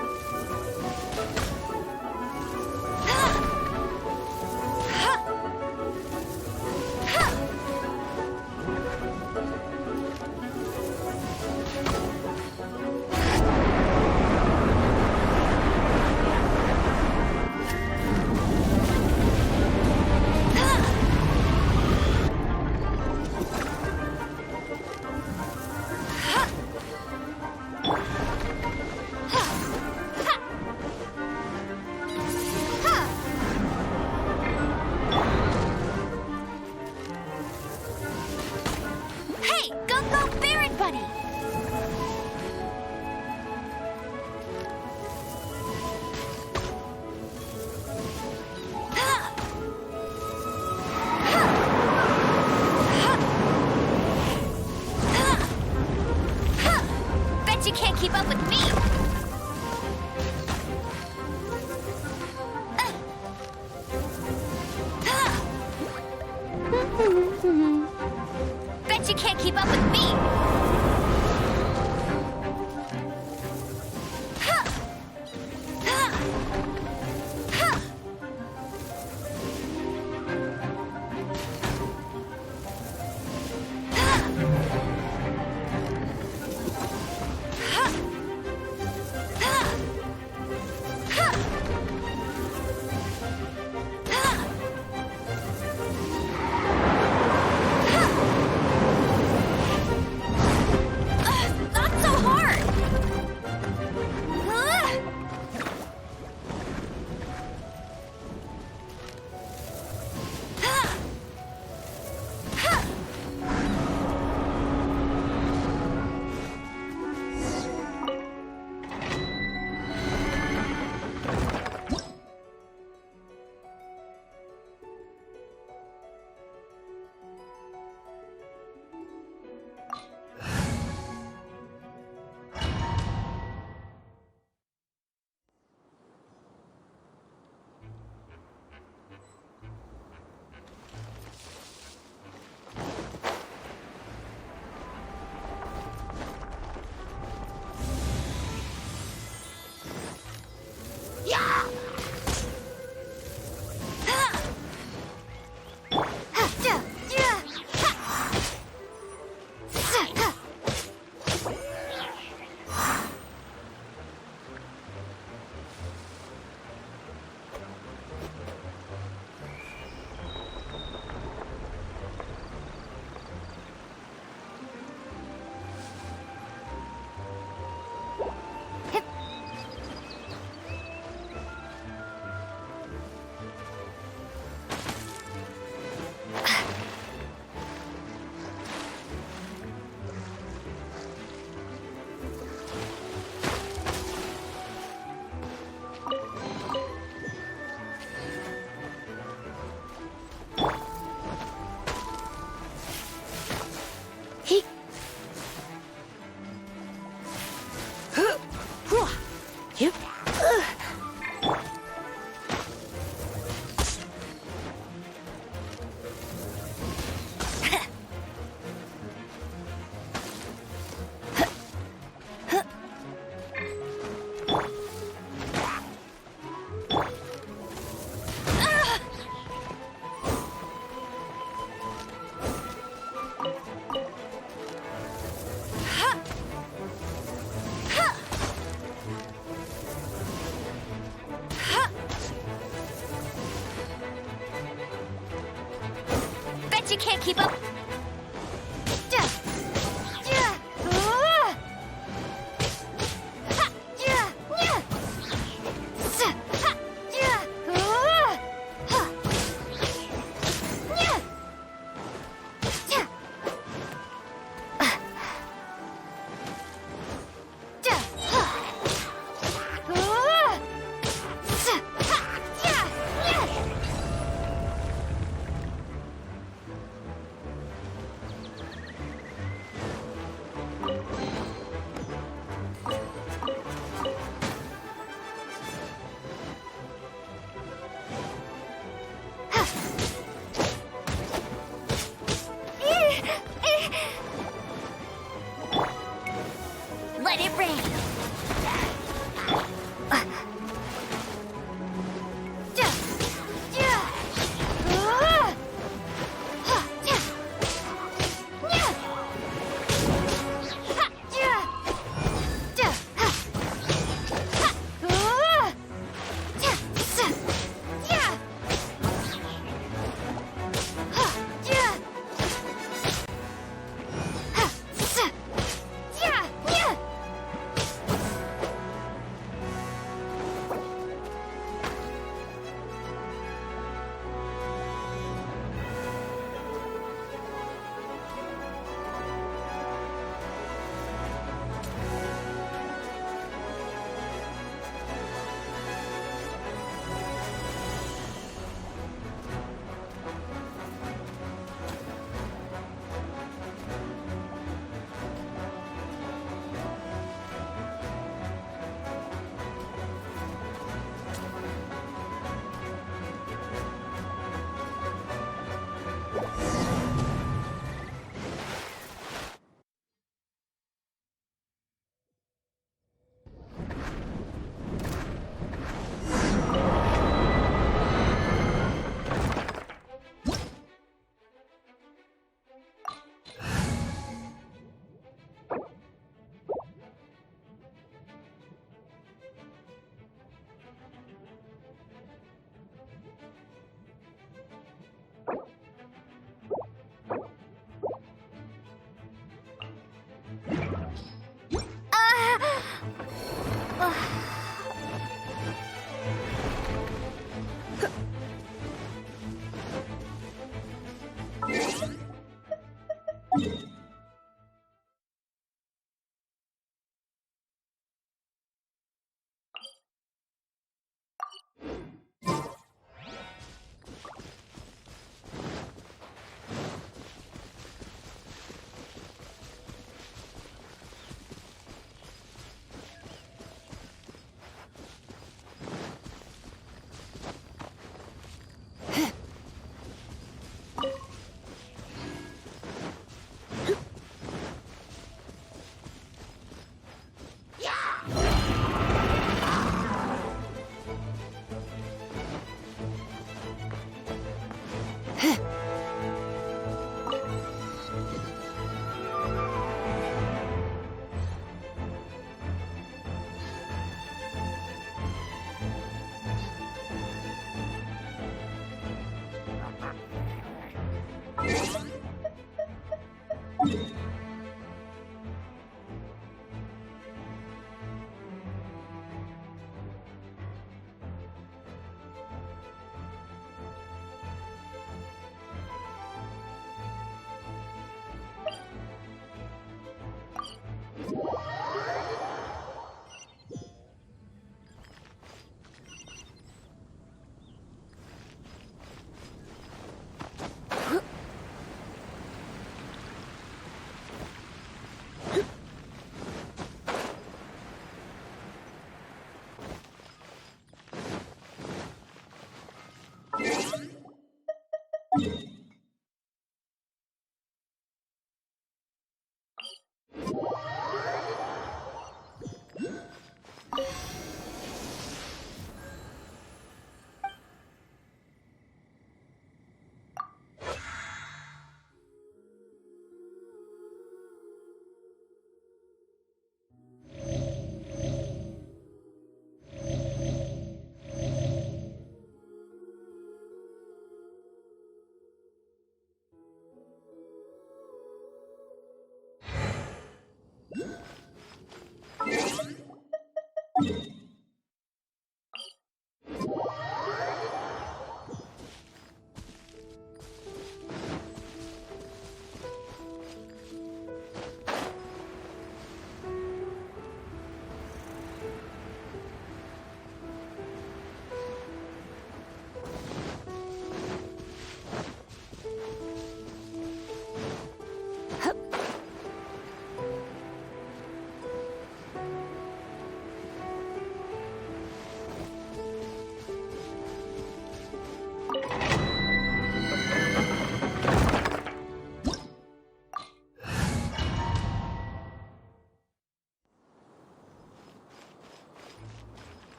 You can't keep up with me! Bet you can't keep up with me! You can't keep up.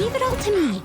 Leave it all to me.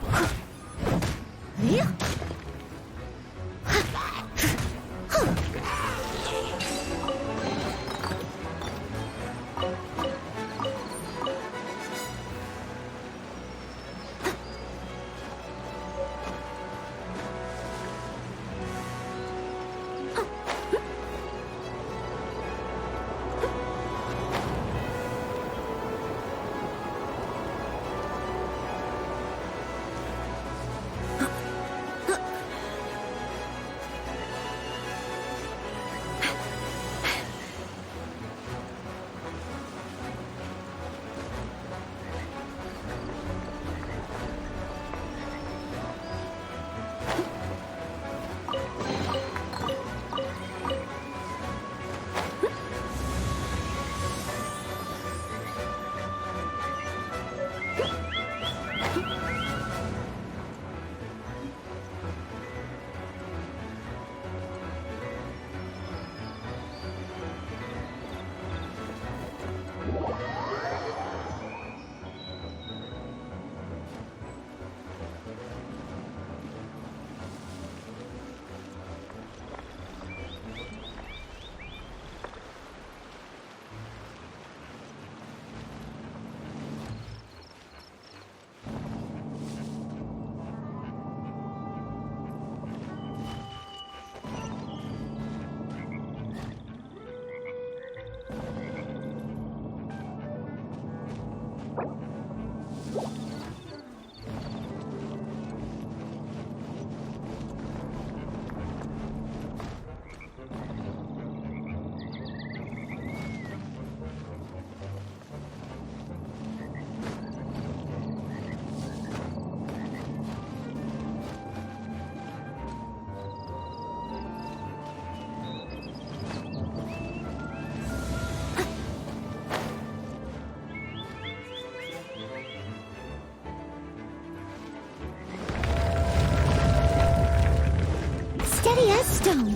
steady as stone.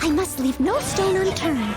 I must leave no stone unturned.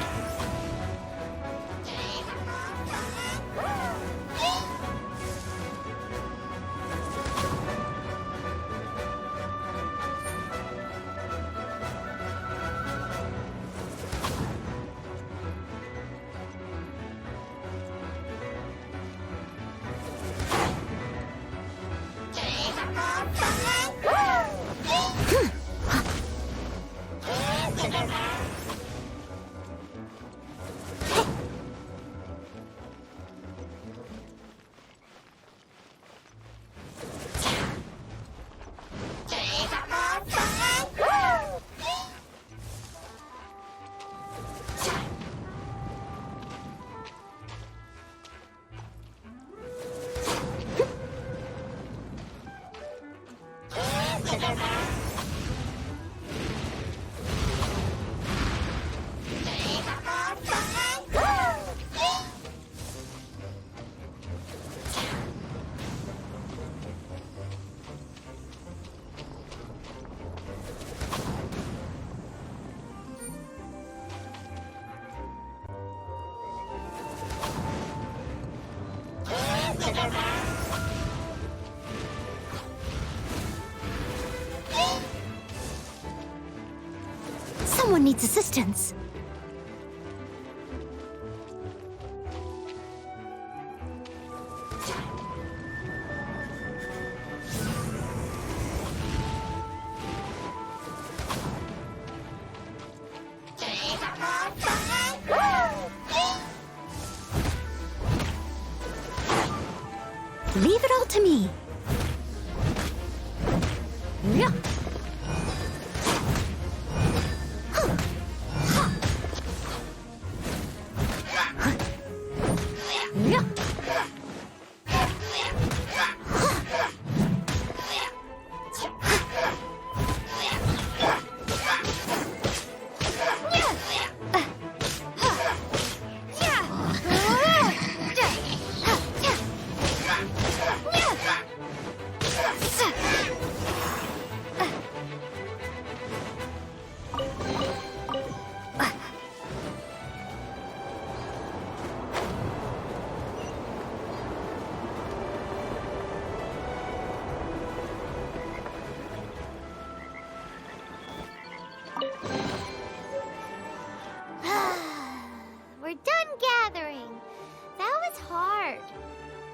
Someone needs assistance. Leave it all to me. Yeah.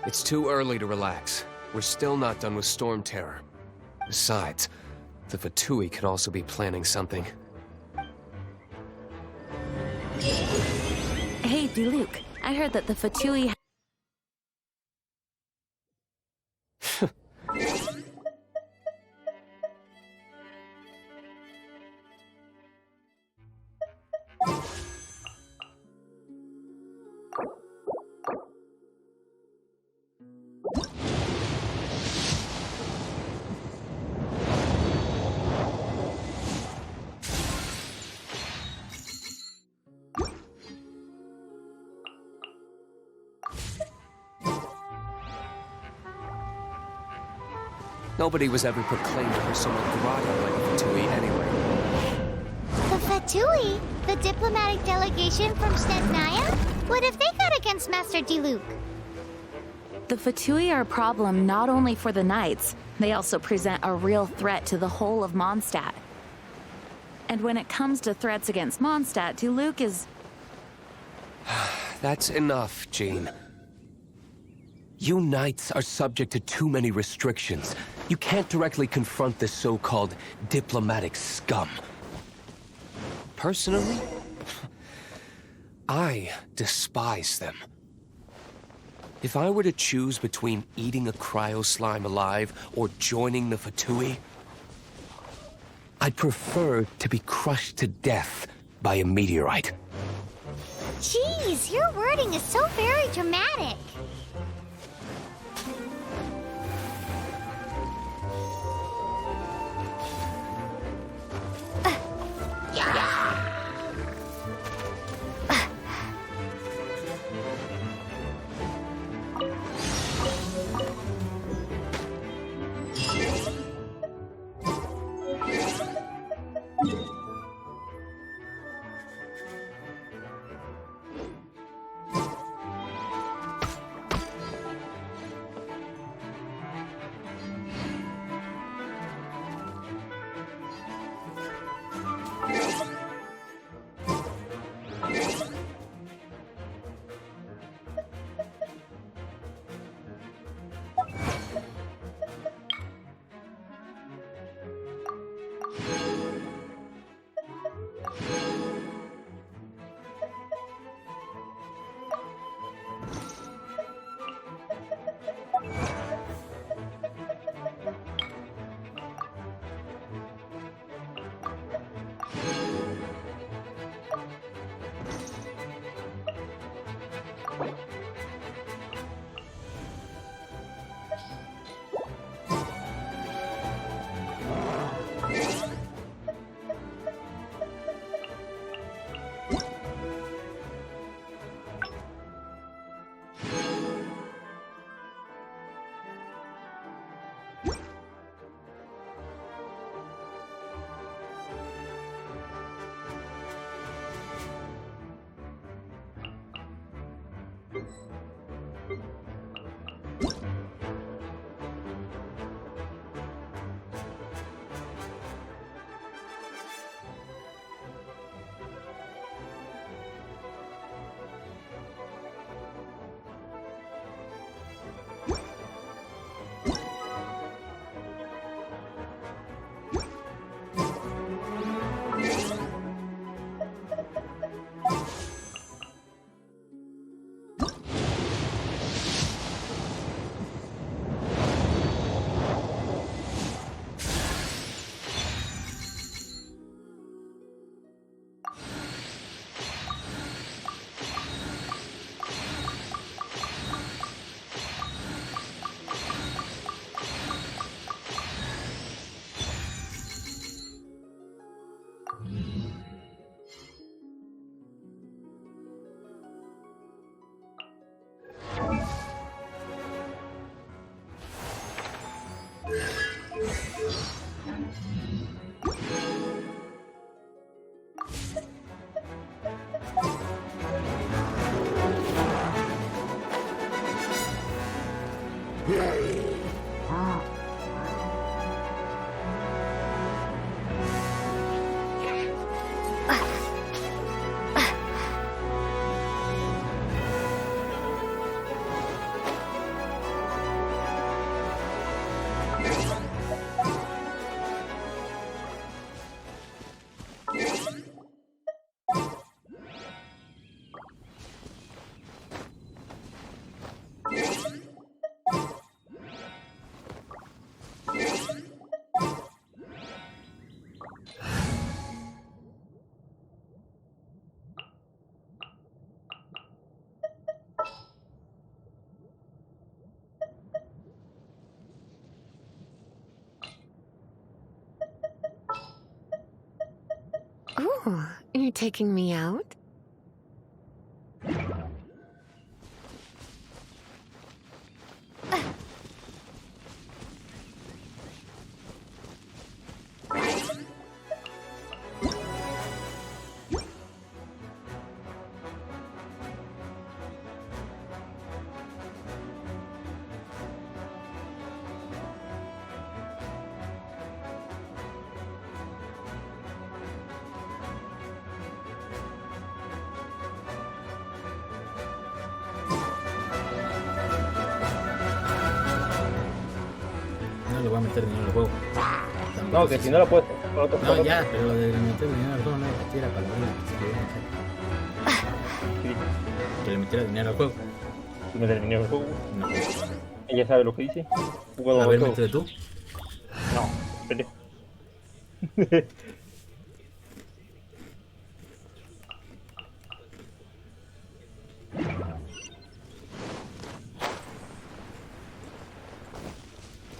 It's too early to relax. We're still not done with Storm Terror. Besides, the Fatui could also be planning something. Hey, Diluc, I heard that the Fatui... Nobody was ever proclaimed persona grata like a Fatui anyway. The Fatui? The diplomatic delegation from Snezhnaya? What have they got against Master Diluc? The Fatui are a problem not only for the Knights, they also present a real threat to the whole of Mondstadt. And when it comes to threats against Mondstadt, Diluc is... That's enough, Jean. You Knights are subject to too many restrictions. You can't directly confront this so-called diplomatic scum. Personally, I despise them. If I were to choose between eating a cryo-slime alive or joining the Fatui, I'd prefer to be crushed to death by a meteorite. Jeez, your wording is so very dramatic. Ooh, you're taking me out? No le voy a meter dinero al juego. No, que si no lo puedes. No, ya, pero lo de meter dinero al juego no lo tira para la que le metiera dinero al juego. ¿Tú meter dinero al juego? No. ¿Ella sabe lo que dice? A ver, métele tú. No, pendejo.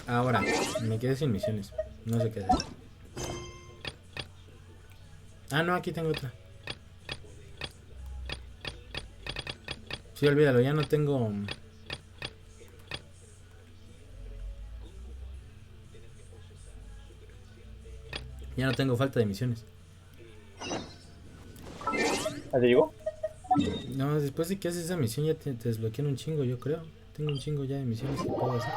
Ahora, me quedé sin misiones. No sé qué hacer. Ah, no, aquí tengo otra. Sí, olvídalo, ya no tengo... Ya no tengo falta de misiones. ¿Ah, te llegó? No, después de que haces esa misión ya te desbloquean un chingo, yo creo. Tengo un chingo ya de misiones que puedo hacer.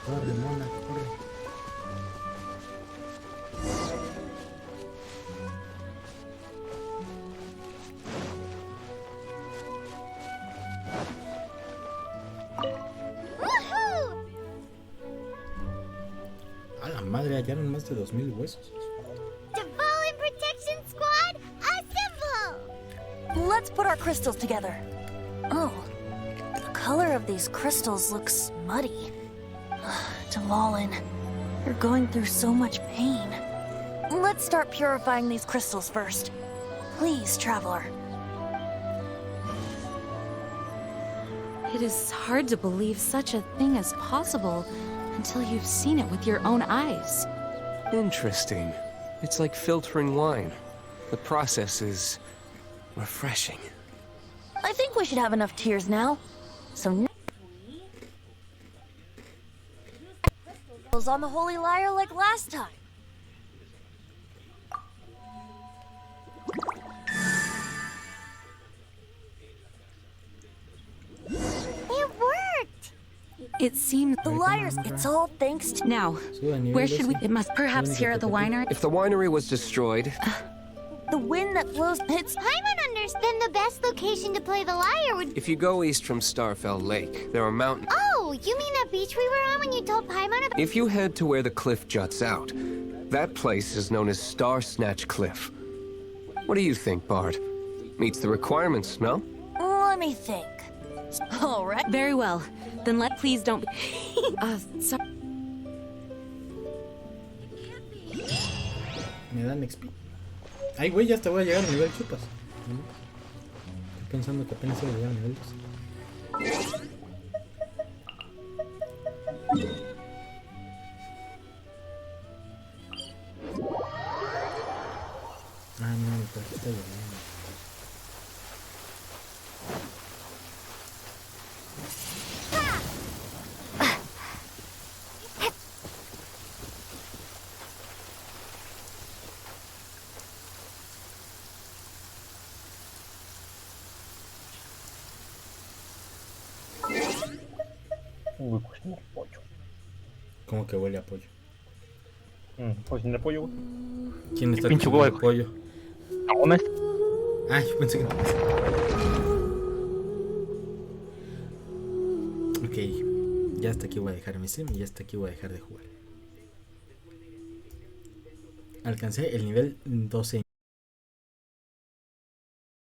Corre, mona, corre. A la madre, hallaron más de 2000 huesos. Fallen Protection Squad, assemble! Let's put our crystals together. Oh, the color of these crystals looks muddy. Devalin, you're going through so much pain. Let's start purifying these crystals first. Please, Traveler. It is hard to believe such a thing is possible until you've seen it with your own eyes. Interesting. It's like filtering wine. The process is refreshing. I think we should have enough tears now. So on the Holy Lyre like last time. It worked! It seems the lyres, it's all thanks to... Now, where should we... It must perhaps here at the winery. If the winery was destroyed... the wind that blows... It's... Paimon understand the best location to play the lyre would... If you go east from Starfell Lake, there are mountains... Oh, you mean that beach we were on when you told Paimon about... If you head to where the cliff juts out, that place is known as Star Snatch Cliff. What do you think, Bard? Meets the requirements, no? Let me think. All right. Very well. Then please don't... sorry. Me dan XP. Ay, güey, ya hasta voy a llegar a nivel chupas. Estoy pensando que apenas voy a llegar a nivel 2. Ah, no, mi tarjeta ya. Uy, cocina de pollo. ¿Cómo que huele a pollo? Cocina de pollo, güey. ¿Quién está pinche cocinando pollo? ¿Comes? Ay, yo pensé que no. Ok, ya hasta aquí voy a dejar mi stream y ya hasta aquí voy a dejar de jugar. Alcancé el nivel 12